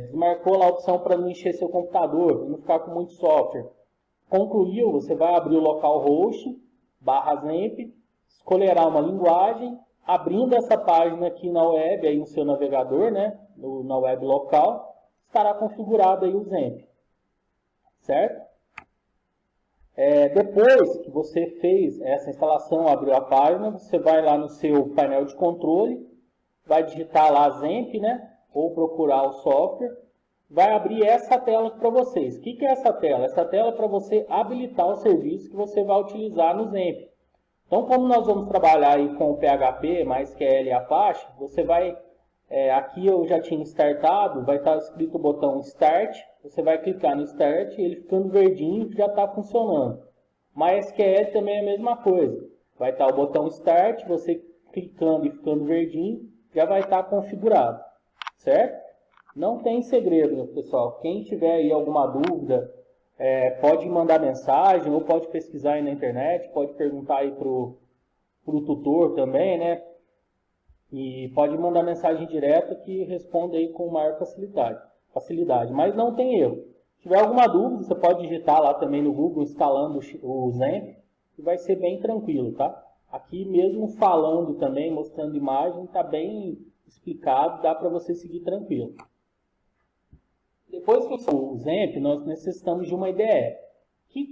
Desmarcou lá a opção para não encher seu computador, para não ficar com muito software. Concluiu, você vai abrir o localhost /zemp, escolherá uma linguagem, abrindo essa página aqui na web, aí no seu navegador, né, na web local, estará configurado aí o Zemp. Certo? Depois que você fez essa instalação, abriu a página, você vai lá no seu painel de controle, vai digitar lá Zemp, né? Ou procurar o software, vai abrir essa tela para vocês. O que é essa tela? Essa tela é para você habilitar o serviço que você vai utilizar no Zemp. Então, como nós vamos trabalhar aí com o PHP, MySQL e Apache, você vai, aqui eu já tinha startado, vai estar escrito o botão Start, você vai clicar no Start, ele ficando verdinho já está funcionando. MySQL também é a mesma coisa, vai estar o botão Start, você clicando e ficando verdinho, já vai estar configurado. Certo? Não tem segredo, pessoal. Quem tiver aí alguma dúvida, pode mandar mensagem ou pode pesquisar aí na internet, pode perguntar aí pro tutor também, né? E pode mandar mensagem direta que responde aí com maior facilidade. Mas não tem erro. Se tiver alguma dúvida, você pode digitar lá também no Google instalando o Zemp e vai ser bem tranquilo, tá? Aqui mesmo falando também, mostrando imagem, está bem explicado, dá para você seguir tranquilo. Depois que o Zemp, nós necessitamos de uma IDE. O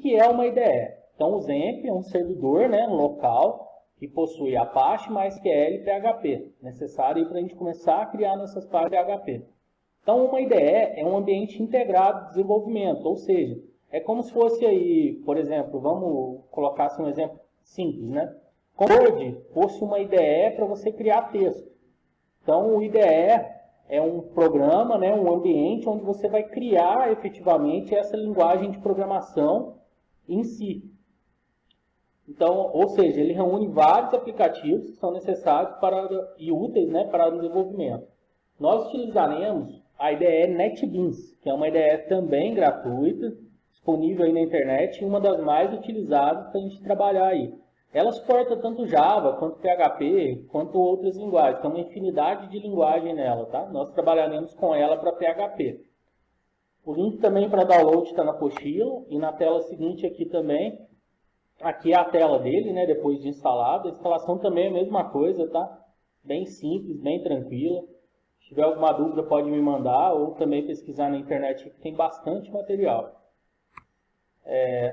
que é uma IDE? Então, o Zemp é um servidor, né, local que possui Apache, MySQL e PHP, necessário para a gente começar a criar nossas páginas PHP. Então, uma IDE é um ambiente integrado de desenvolvimento, ou seja, é como se fosse aí, por exemplo, vamos colocar assim um exemplo simples, né? Como o Word fosse uma IDE para você criar texto. Então, o IDE é um programa, né, um ambiente onde você vai criar efetivamente essa linguagem de programação em si. Então, ou seja, ele reúne vários aplicativos que são necessários e úteis, né, para o desenvolvimento. Nós utilizaremos a IDE NetBeans, que é uma IDE também gratuita, disponível aí na internet e uma das mais utilizadas para a gente trabalhar aí. Ela suporta tanto Java, quanto PHP, quanto outras linguagens. Tem uma infinidade de linguagem nela, tá? Nós trabalharemos com ela para PHP. O link também para download está na apostila e na tela seguinte aqui também. Aqui é a tela dele, né, depois de instalado. A instalação também é a mesma coisa, tá? Bem simples, bem tranquila. Se tiver alguma dúvida pode me mandar ou também pesquisar na internet, que tem bastante material.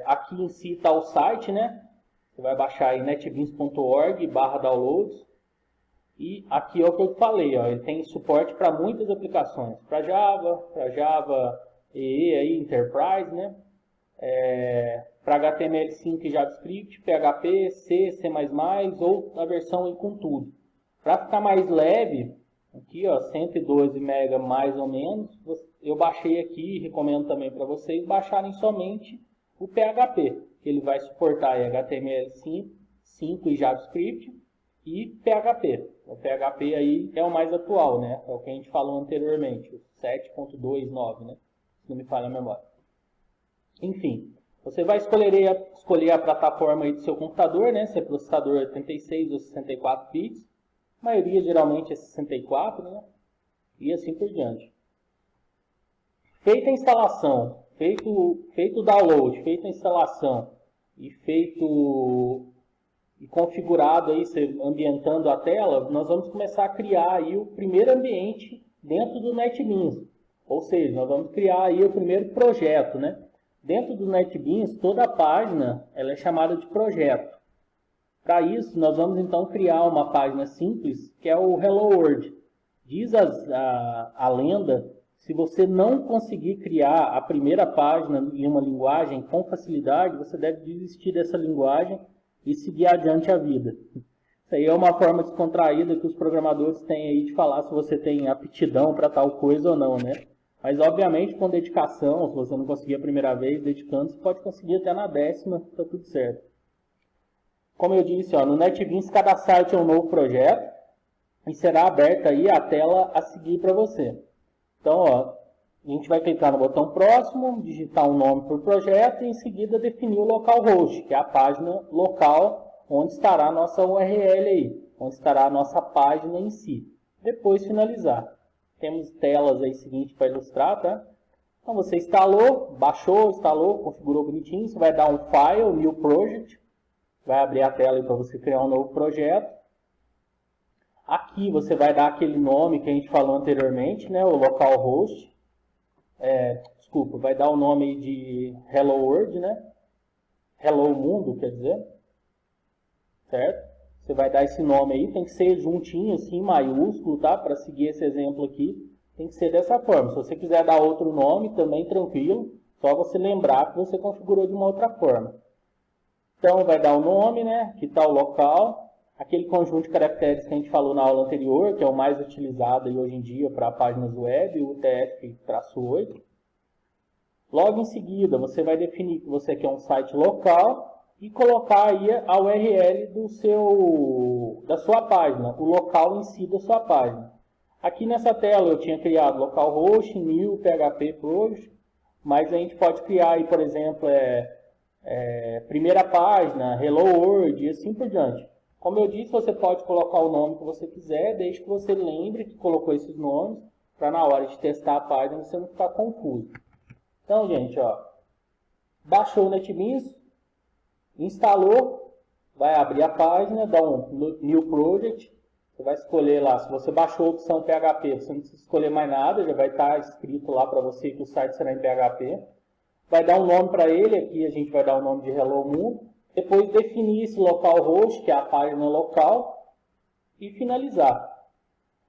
Aqui em si está o site, né? Você vai baixar aí netbeans.org/downloads. E aqui é o que eu falei, ó, ele tem suporte para muitas aplicações. Para Java EE, aí, Enterprise, né? Para HTML5 e JavaScript, PHP, C, C++ ou a versão aí com tudo. Para ficar mais leve, aqui ó, 112 MB mais ou menos, eu baixei aqui e recomendo também para vocês baixarem somente o PHP. Ele vai suportar aí HTML5 e JavaScript e PHP. O PHP aí é o mais atual, né? É o que a gente falou anteriormente, o 7.29, né? Se não me falha a memória. Enfim, você vai escolher a plataforma aí do seu computador, né? Se é processador 86 ou 64 bits. A maioria geralmente é 64, né? E assim por diante. Feita a instalação, feito o download, feita a instalação e configurado aí, ambientando a tela, nós vamos começar a criar aí o primeiro ambiente dentro do NetBeans. Ou seja, nós vamos criar aí o primeiro projeto, né? Dentro do NetBeans, toda a página ela é chamada de projeto. Para isso, nós vamos então criar uma página simples, que é o Hello World. Diz a lenda, se você não conseguir criar a primeira página em uma linguagem com facilidade, você deve desistir dessa linguagem e seguir adiante a vida. Isso aí é uma forma descontraída que os programadores têm aí de falar se você tem aptidão para tal coisa ou não, né? Mas, obviamente, com dedicação, se você não conseguir a primeira vez, dedicando, você pode conseguir até na 10ª, está tudo certo. Como eu disse, ó, no NetBeans, cada site é um novo projeto e será aberta aí a tela a seguir para você. Então, ó, a gente vai clicar no botão próximo, digitar um nome por projeto e, em seguida, definir o localhost, que é a página local onde estará a nossa URL aí, onde estará a nossa página em si. Depois, finalizar. Temos telas aí seguinte para ilustrar, tá? Então você instalou, baixou, instalou, configurou bonitinho. Você vai dar um file, new project. Vai abrir a tela aí para você criar um novo projeto. Aqui você vai dar aquele nome que a gente falou anteriormente, né? O localhost. Desculpa, vai dar o nome aí de Hello World, né? Hello Mundo, quer dizer. Certo? Você vai dar esse nome aí, tem que ser juntinho, assim, maiúsculo, tá? Para seguir esse exemplo aqui, tem que ser dessa forma. Se você quiser dar outro nome, também tranquilo, só você lembrar que você configurou de uma outra forma. Então, vai dar o nome, né? Que está o local, aquele conjunto de caracteres que a gente falou na aula anterior, que é o mais utilizado aí hoje em dia para páginas web, o UTF-8. Logo em seguida, você vai definir que você quer um site local, e colocar aí a URL da sua página, o local em si da sua página. Aqui nessa tela eu tinha criado localhost, new, PHP project, mas a gente pode criar aí, por exemplo, primeira página, hello world e assim por diante. Como eu disse, você pode colocar o nome que você quiser, desde que você lembre que colocou esses nomes, para na hora de testar a página você não ficar confuso. Então, gente, ó, baixou o NetBeans, instalou, vai abrir a página, dá um New Project, você vai escolher lá, se você baixou a opção PHP, você não precisa escolher mais nada, já vai estar escrito lá para você que o site será em PHP. Vai dar um nome para ele, aqui a gente vai dar o nome de Hello Mundo, depois definir esse localhost, que é a página local, e finalizar.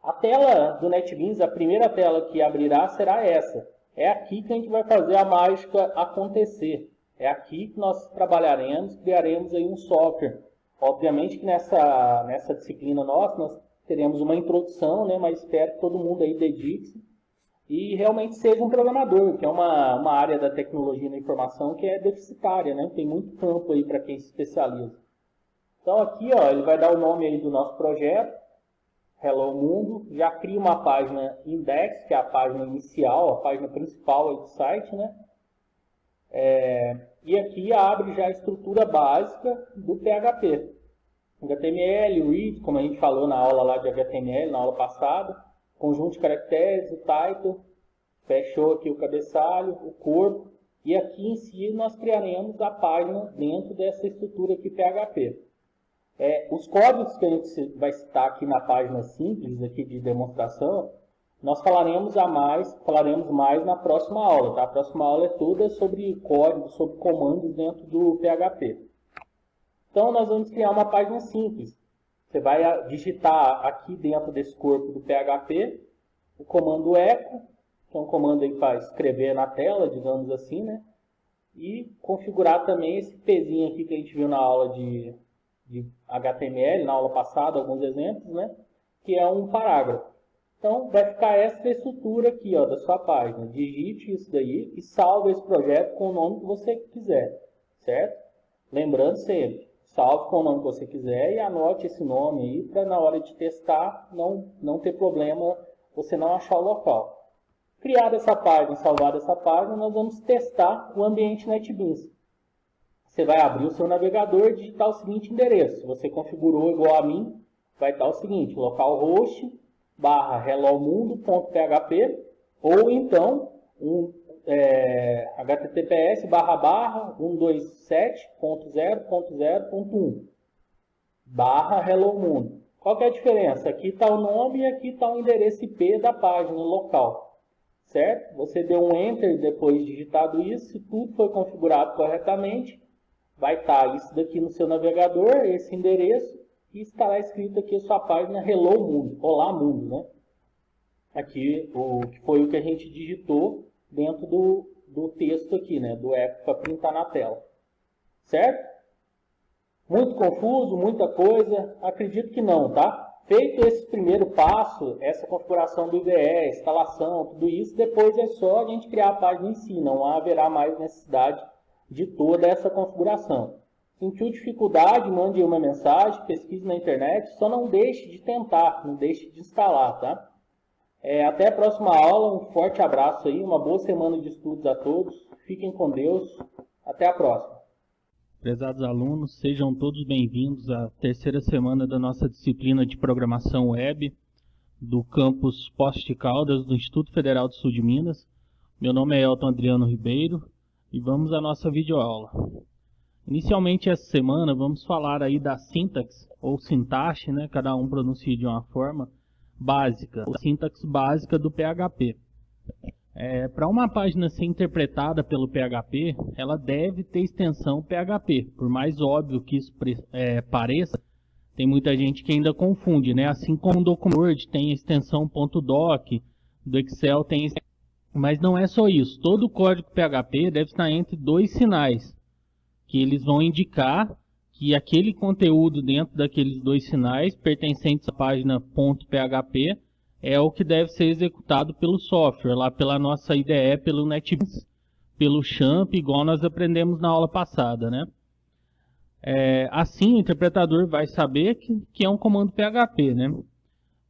A tela do NetBeans, a primeira tela que abrirá será essa. É aqui que a gente vai fazer a mágica acontecer. É aqui que nós trabalharemos, criaremos aí um software. Obviamente que nessa disciplina nossa, nós teremos uma introdução, né, mas espero que todo mundo aí dedique-se e realmente seja um programador, que é uma área da tecnologia da informação que é deficitária, né? Tem muito campo aí para quem se especializa. Então aqui, ó, ele vai dar o nome aí do nosso projeto, Hello Mundo, já cria uma página index, que é a página inicial, a página principal aí do site, né? E aqui abre já a estrutura básica do PHP. HTML, read, como a gente falou na aula lá de HTML, na aula passada, conjunto de caracteres, o title, fechou aqui o cabeçalho, o corpo, e aqui em si nós criaremos a página dentro dessa estrutura aqui PHP. Os códigos que a gente vai citar aqui na página simples aqui de demonstração, nós falaremos mais na próxima aula, tá? A próxima aula é toda sobre códigos, sobre comandos dentro do PHP. Então nós vamos criar uma página simples. Você vai digitar aqui dentro desse corpo do PHP o comando echo, que é um comando aí para escrever na tela, digamos assim, né? E configurar também esse pezinho aqui que a gente viu na aula de HTML, na aula passada, alguns exemplos, né? Que é um parágrafo. Então, vai ficar essa estrutura aqui, ó, da sua página. Digite isso daí e salve esse projeto com o nome que você quiser, certo? Lembrando sempre, salve com o nome que você quiser e anote esse nome aí para na hora de testar não ter problema você não achar o local. Criada essa página e salvada essa página, nós vamos testar o ambiente NetBeans. Você vai abrir o seu navegador e digitar o seguinte endereço. Se você configurou igual a mim, vai estar o seguinte, localhost /hellomundo.php ou então https /127.0.0.1 /hellomundo. Qual que é a diferença? Aqui está o nome e aqui está o endereço IP da página local. Certo? Você deu um Enter depois de digitado isso, se tudo foi configurado corretamente, vai estar isso daqui no seu navegador, esse endereço, e estará escrito aqui a sua página Hello Mundo, Olá Mundo, né? Aqui foi o que a gente digitou dentro do texto aqui, né? Do eco para printar na tela. Certo? Muito confuso, muita coisa? Acredito que não, tá? Feito esse primeiro passo, essa configuração do IDE, instalação, tudo isso, depois é só a gente criar a página em si, não haverá mais necessidade de toda essa configuração. Sentiu dificuldade, mande uma mensagem, pesquise na internet, só não deixe de tentar, não deixe de instalar, tá? Até a próxima aula, um forte abraço aí, uma boa semana de estudos a todos, fiquem com Deus, até a próxima. Prezados alunos, sejam todos bem-vindos à terceira semana da nossa disciplina de Programação Web do campus Poços de Caldas do Instituto Federal do Sul de Minas. Meu nome é Elton Adriano Ribeiro e vamos à nossa videoaula. Inicialmente essa semana vamos falar aí da sintaxe ou sintaxe, né? Cada um pronuncia de uma forma básica, a sintaxe básica do PHP. Para uma página ser interpretada pelo PHP, ela deve ter extensão PHP. Por mais óbvio que isso pareça, tem muita gente que ainda confunde, né? Assim como o documento Word tem a extensão .doc, do Excel tem... Mas não é só isso. Todo o código PHP deve estar entre dois sinais, que eles vão indicar que aquele conteúdo dentro daqueles dois sinais, pertencentes à página .php, é o que deve ser executado pelo software, lá pela nossa IDE, pelo NetBeans, pelo XAMPP, igual nós aprendemos na aula passada, né? Assim, o interpretador vai saber que é um comando PHP, né?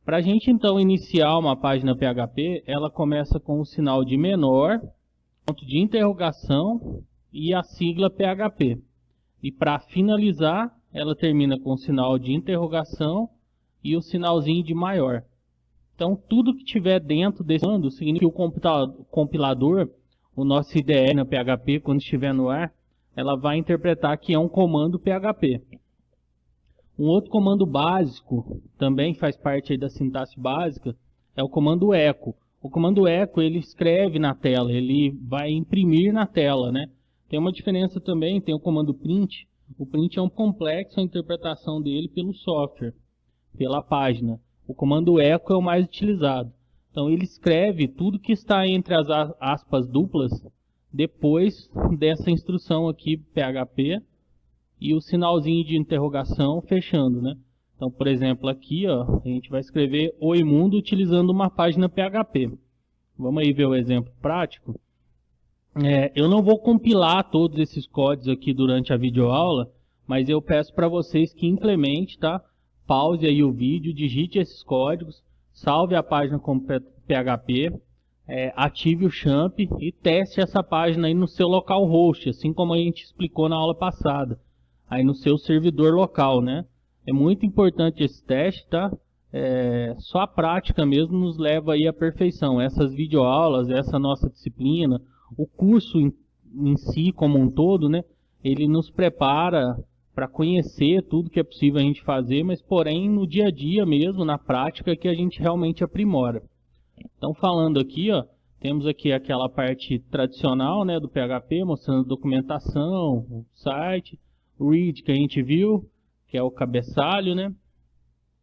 Para a gente, então, iniciar uma página PHP, ela começa com o sinal de menor, ponto de interrogação e a sigla PHP. E para finalizar, ela termina com o sinal de interrogação e o sinalzinho de maior. Então, tudo que tiver dentro desse comando significa que o compilador, o nosso IDE na PHP, quando estiver no ar, ela vai interpretar que é um comando PHP. Um outro comando básico, também faz parte aí da sintaxe básica, é o comando echo. O comando echo, ele escreve na tela, ele vai imprimir na tela, né? Tem uma diferença também, tem o comando print. O print é um complexo, a interpretação dele pelo software, pela página. O comando echo é o mais utilizado. Então ele escreve tudo que está entre as aspas duplas depois dessa instrução aqui PHP e o sinalzinho de interrogação fechando, né? Então, por exemplo, aqui ó, a gente vai escrever Oi Mundo utilizando uma página PHP. Vamos aí ver o exemplo prático. Eu não vou compilar todos esses códigos aqui durante a videoaula, mas eu peço para vocês que implemente, tá? Pause aí o vídeo, digite esses códigos, salve a página como PHP, ative o champ e teste essa página aí no seu localhost, assim como a gente explicou na aula passada, aí no seu servidor local, né? É muito importante esse teste, tá? Só a prática mesmo nos leva aí à perfeição. Essas videoaulas, essa nossa disciplina, o curso em si como um todo, né? Ele nos prepara para conhecer tudo que é possível a gente fazer, mas porém no dia a dia mesmo, na prática, que a gente realmente aprimora. Então falando aqui, ó, temos aqui aquela parte tradicional, né, do PHP, mostrando documentação, o site, o read que a gente viu, que é o cabeçalho, né?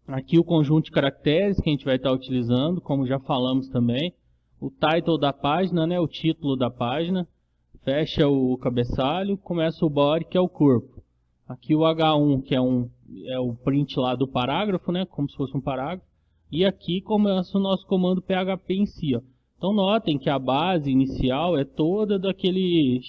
Aqui o conjunto de caracteres que a gente vai estar utilizando, como já falamos também. O title da página, né, o título da página. Fecha o cabeçalho, começa o body, que é o corpo. Aqui o H1, que é o print lá do parágrafo, né, como se fosse um parágrafo. E aqui começa o nosso comando PHP em si, ó. Então notem que a base inicial é toda daquele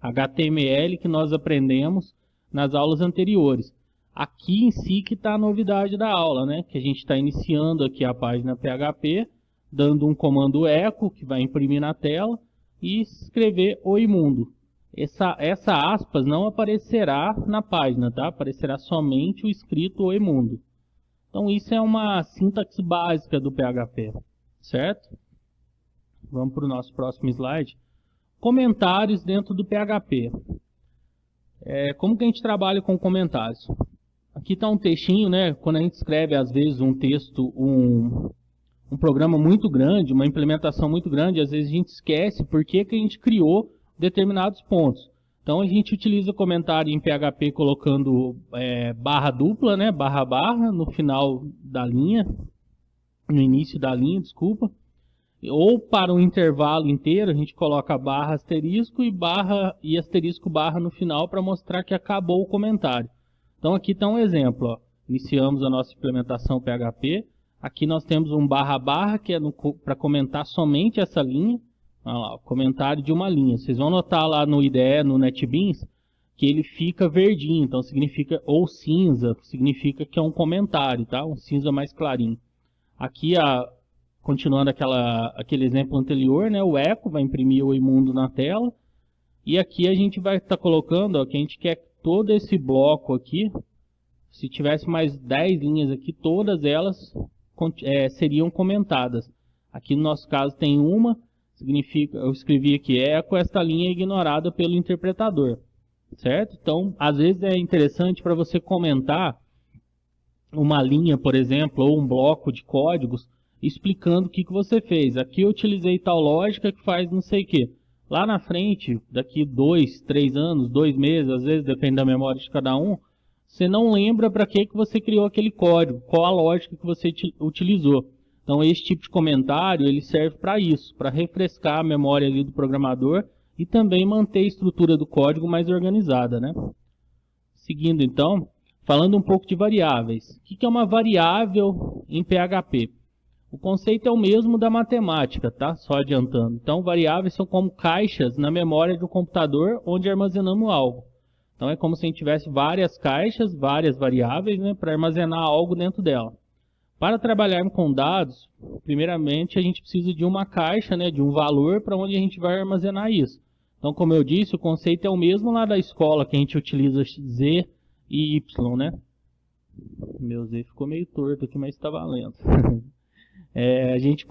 HTML que nós aprendemos nas aulas anteriores. Aqui em si que está a novidade da aula, né? Que a gente está iniciando aqui a página PHP, dando um comando echo, que vai imprimir na tela, e escrever Oi Mundo. Essa aspas não aparecerá na página, tá? Aparecerá somente o escrito Oi Mundo. Então isso é uma sintaxe básica do PHP, certo? Vamos para o nosso próximo slide. Comentários dentro do PHP. Como que a gente trabalha com comentários? Aqui está um textinho, né? Quando a gente escreve às vezes um texto, um programa muito grande, uma implementação muito grande, às vezes a gente esquece por que a gente criou determinados pontos. Então a gente utiliza comentário em PHP colocando barra dupla, né? Barra no final da linha, no início da linha, desculpa. Ou para um intervalo inteiro a gente coloca barra asterisco e asterisco barra no final para mostrar que acabou o comentário. Então aqui está um exemplo, ó. Iniciamos a nossa implementação PHP. Aqui nós temos um barra que é para comentar somente essa linha. Olha lá, o comentário de uma linha. Vocês vão notar lá no IDE, no NetBeans, que ele fica verdinho, então significa, ou cinza, significa que é um comentário, tá? Um cinza mais clarinho. Aqui, continuando aquele exemplo anterior, né? O echo vai imprimir o imundo na tela. E aqui a gente vai estar colocando, ó, que a gente quer todo esse bloco aqui. Se tivesse mais 10 linhas aqui, todas elas seriam comentadas. Aqui no nosso caso tem uma. Significa, eu escrevi aqui echo, esta linha é ignorada pelo interpretador, certo? Então, às vezes é interessante para você comentar uma linha, por exemplo, ou um bloco de códigos, explicando o que você fez. Aqui eu utilizei tal lógica que faz não sei o que. Lá na frente, daqui 2, 3 anos, 2 meses, às vezes depende da memória de cada um, você não lembra para que você criou aquele código, qual a lógica que você utilizou. Então esse tipo de comentário ele serve para isso, para refrescar a memória ali do programador e também manter a estrutura do código mais organizada, né? Seguindo então, falando um pouco de variáveis. O que é uma variável em PHP? O conceito é o mesmo da matemática, tá? Só adiantando. Então variáveis são como caixas na memória do computador onde armazenamos algo. Então é como se a gente tivesse várias caixas, várias variáveis, né, para armazenar algo dentro dela. Para trabalharmos com dados, primeiramente a gente precisa de uma caixa, né, de um valor para onde a gente vai armazenar isso. Então, como eu disse, o conceito é o mesmo lá da escola, que a gente utiliza Z e Y, né? Meu Z ficou meio torto aqui, mas está valendo. A gente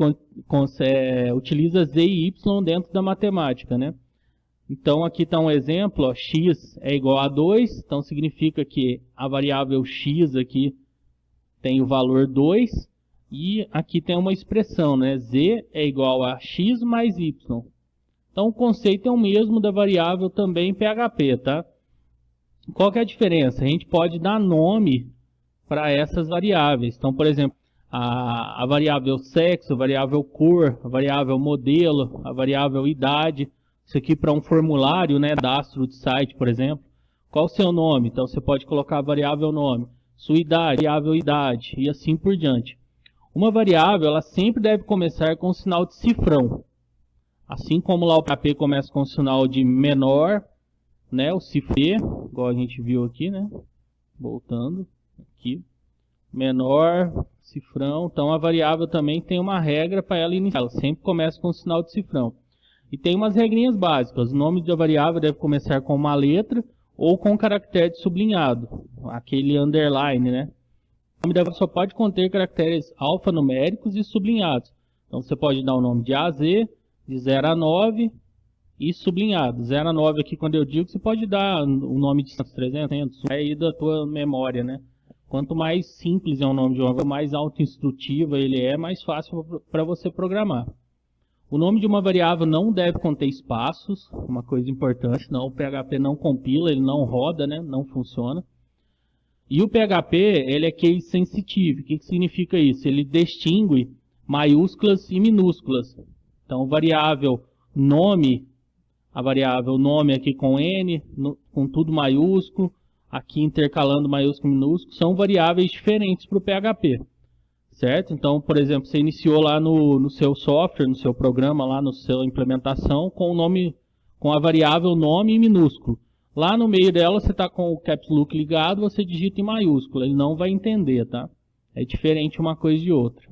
utiliza Z e Y dentro da matemática, né? Então, aqui está um exemplo, ó, x é igual a 2, então significa que a variável x aqui tem o valor 2, e aqui tem uma expressão, né? Z é igual a x mais y. Então o conceito é o mesmo da variável também em PHP, tá? Qual que é a diferença? A gente pode dar nome para essas variáveis. Então, por exemplo, a variável sexo, a variável cor, a variável modelo, a variável idade. Isso aqui para um formulário, né, cadastro de site, por exemplo. Qual o seu nome? Então você pode colocar a variável nome. Sua idade, variável idade e assim por diante. Uma variável, ela sempre deve começar com o sinal de cifrão. Assim como lá o PHP começa com o sinal de menor, né, o cifre, igual a gente viu aqui, né, voltando aqui, menor, cifrão. Então a variável também tem uma regra para ela iniciar, ela sempre começa com o sinal de cifrão. E tem umas regrinhas básicas, o nome da variável deve começar com uma letra ou com um caractere sublinhado, aquele underline, né. O nome da variável só pode conter caracteres alfanuméricos e sublinhados. Então você pode dar o nome de A a Z, de 0 a 9 e sublinhado. 0 a 9 aqui, quando eu digo, você pode dar o nome de 300, é aí da tua memória, né? Quanto mais simples é o nome de uma variável, mais auto-instrutiva ele é, mais fácil para você programar. O nome de uma variável não deve conter espaços, uma coisa importante, senão o PHP não compila, ele não roda, né? Não funciona. E o PHP, ele é case sensitive. O que significa isso? Ele distingue maiúsculas e minúsculas. Então, variável nome, a variável nome aqui com N, com tudo maiúsculo, aqui intercalando maiúsculo e minúsculo, são variáveis diferentes para o PHP. Certo? Então, por exemplo, você iniciou lá no seu software, no seu programa, lá na sua implementação, com o nome, com a variável nome em minúsculo. Lá no meio dela, você está com o caps lock ligado, você digita em maiúsculo, ele não vai entender, tá? É diferente uma coisa de outra.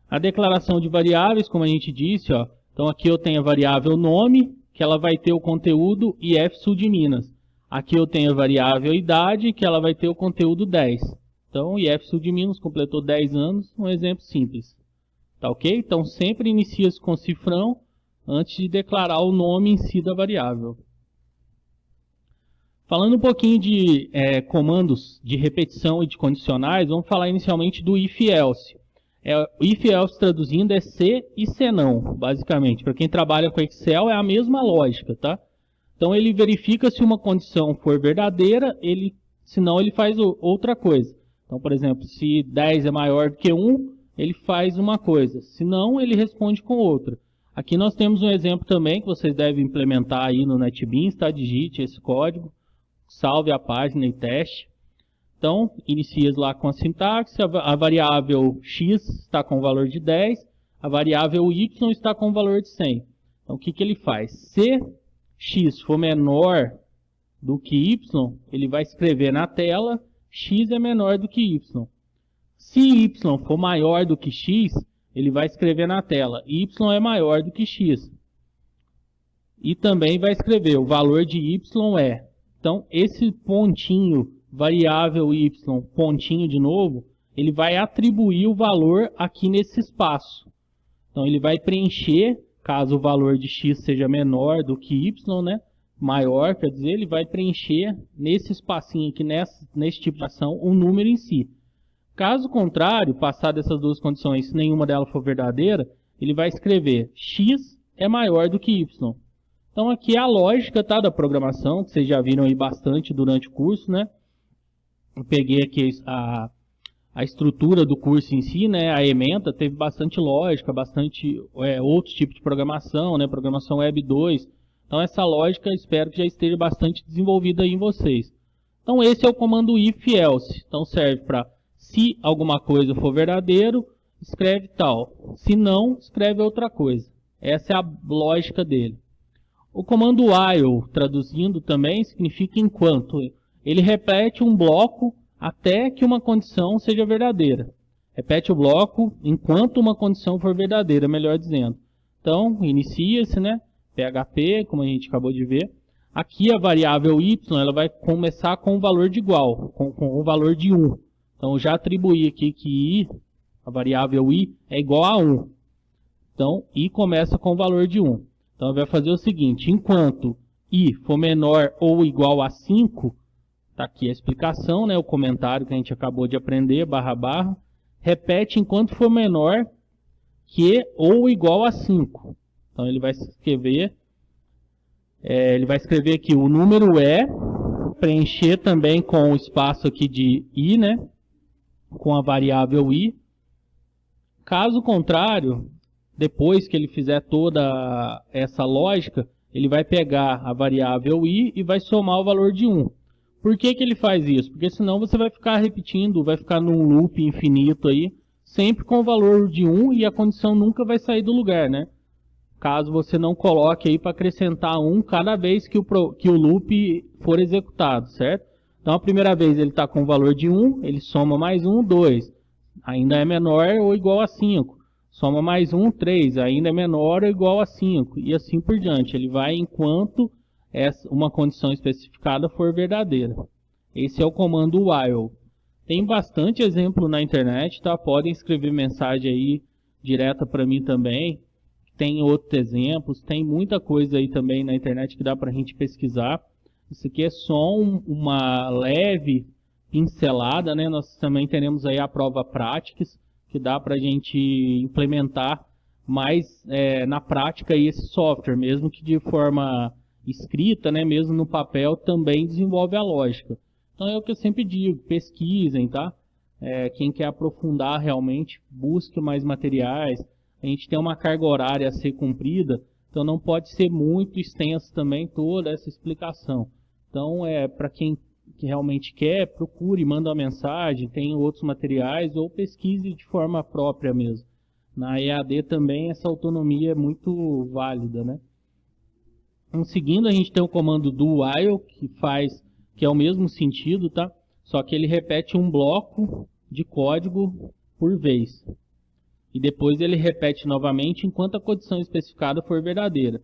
A declaração de variáveis, como a gente disse, ó, então aqui eu tenho a variável nome, que ela vai ter o conteúdo IF Sul de Minas. Aqui eu tenho a variável idade, que ela vai ter o conteúdo 10. Então, IF Sul de Minas completou 10 anos, um exemplo simples. Tá ok? Então, sempre inicia-se com cifrão antes de declarar o nome em si da variável. Falando um pouquinho de comandos de repetição e de condicionais, vamos falar inicialmente do if-else. O if-else traduzindo é se e se não, basicamente. Para quem trabalha com Excel é a mesma lógica, tá? Então ele verifica se uma condição for verdadeira, senão ele faz outra coisa. Então, por exemplo, se 10 é maior do que 1, ele faz uma coisa. Se não, ele responde com outra. Aqui nós temos um exemplo também que vocês devem implementar aí no NetBeans, tá? Digite esse código, salve a página e teste. Então, inicia lá com a sintaxe, a variável x está com o valor de 10, a variável y está com o valor de 100. Então, o que ele faz? Se x for menor do que y, ele vai escrever na tela, x é menor do que y. Se y for maior do que x, ele vai escrever na tela, y é maior do que x. E também vai escrever, o valor de y é. Então, esse pontinho, variável y, pontinho de novo, ele vai atribuir o valor aqui nesse espaço. Então, ele vai preencher, caso o valor de x seja menor do que y, né? Maior, quer dizer, ele vai preencher nesse espacinho aqui, nesse tipo de ação, o número em si. Caso contrário, passar dessas duas condições, se nenhuma delas for verdadeira, ele vai escrever x é maior do que y. Então aqui é a lógica, tá, da programação, que vocês já viram aí bastante durante o curso, né? Eu peguei aqui a estrutura do curso em si, né? A ementa teve bastante lógica, bastante outros tipos de programação, né? Programação Web 2. Então essa lógica espero que já esteja bastante desenvolvida aí em vocês. Então esse é o comando if-else. Então serve para se alguma coisa for verdadeiro, escreve tal. Se não, escreve outra coisa. Essa é a lógica dele. O comando while, traduzindo também, significa enquanto. Ele repete um bloco até que uma condição seja verdadeira. Repete o bloco enquanto uma condição for verdadeira, melhor dizendo. Então, inicia-se, né? PHP, como a gente acabou de ver. Aqui a variável y ela vai começar com o valor de igual, com o valor de 1. Então, eu já atribuí aqui que i, a variável i, é igual a 1. Então, i começa com o valor de 1. Então, vai fazer o seguinte, enquanto i for menor ou igual a 5, está aqui a explicação, né, o comentário que a gente acabou de aprender, //, repete enquanto for menor que ou igual a 5. Então, ele vai escrever aqui o número é, preencher também com o espaço aqui de i, né, com a variável i. Caso contrário, depois que ele fizer toda essa lógica, ele vai pegar a variável i e vai somar o valor de 1. Por que ele faz isso? Porque senão você vai ficar repetindo, vai ficar num loop infinito aí, sempre com o valor de 1 e a condição nunca vai sair do lugar, né? caso você não coloque aí para acrescentar 1 cada vez que o loop for executado, certo? Então a primeira vez ele está com o valor de 1, ele soma mais 1, 2, ainda é menor ou igual a 5. Soma mais 1, 3, ainda é menor ou igual a 5, e assim por diante. Ele vai enquanto uma condição especificada for verdadeira. Esse é o comando while. Tem bastante exemplo na internet, tá? Podem escrever mensagem aí direta para mim também. Tem outros exemplos, tem muita coisa aí também na internet que dá para a gente pesquisar. Isso aqui é só uma leve pincelada, né? Nós também teremos aí a prova práticas, que dá para a gente implementar mais na prática aí esse software, mesmo que de forma escrita, né? Mesmo no papel, também desenvolve a lógica. Então é o que eu sempre digo, pesquisem, tá? Quem quer aprofundar realmente, busque mais materiais. A gente tem uma carga horária a ser cumprida, então não pode ser muito extenso também toda essa explicação. Então, para quem que realmente quer, procure, manda uma mensagem, tem outros materiais ou pesquise de forma própria mesmo. Na EAD também essa autonomia é muito válida, né? Então, seguindo, a gente tem o comando do while, que é o mesmo sentido, tá? Só que ele repete um bloco de código por vez. E depois ele repete novamente enquanto a condição especificada for verdadeira.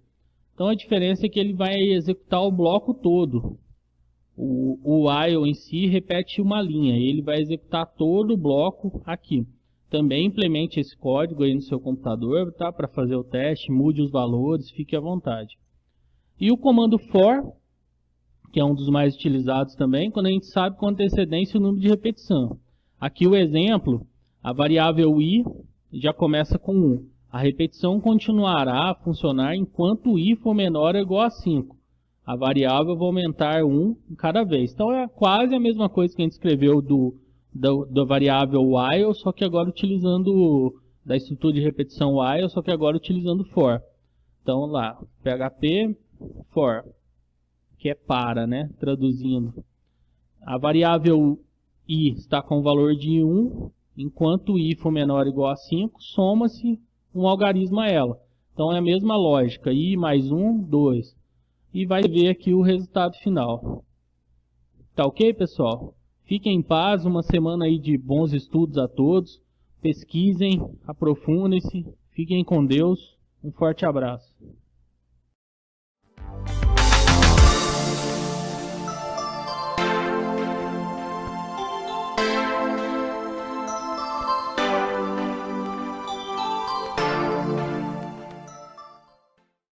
Então a diferença é que ele vai executar o bloco todo. O while em si repete uma linha, ele vai executar todo o bloco aqui. Também implemente esse código aí no seu computador, tá? Para fazer o teste, mude os valores, fique à vontade. E o comando for, que é um dos mais utilizados também, quando a gente sabe com antecedência o número de repetição. Aqui o exemplo, a variável i já começa com 1. A repetição continuará a funcionar enquanto o i for menor ou igual a 5. A variável vai aumentar 1 cada vez. Então é quase a mesma coisa que a gente escreveu da variável while, só que agora utilizando da estrutura de repetição while, só que agora utilizando for. Então lá, PHP for, que é para, né? Traduzindo. A variável i está com o valor de 1. Enquanto o i for menor ou igual a 5, soma-se um algarismo a ela. Então é a mesma lógica, i mais 1, 2. E vai ver aqui o resultado final. Tá ok, pessoal? Fiquem em paz, uma semana aí de bons estudos a todos. Pesquisem, aprofundem-se, fiquem com Deus. Um forte abraço.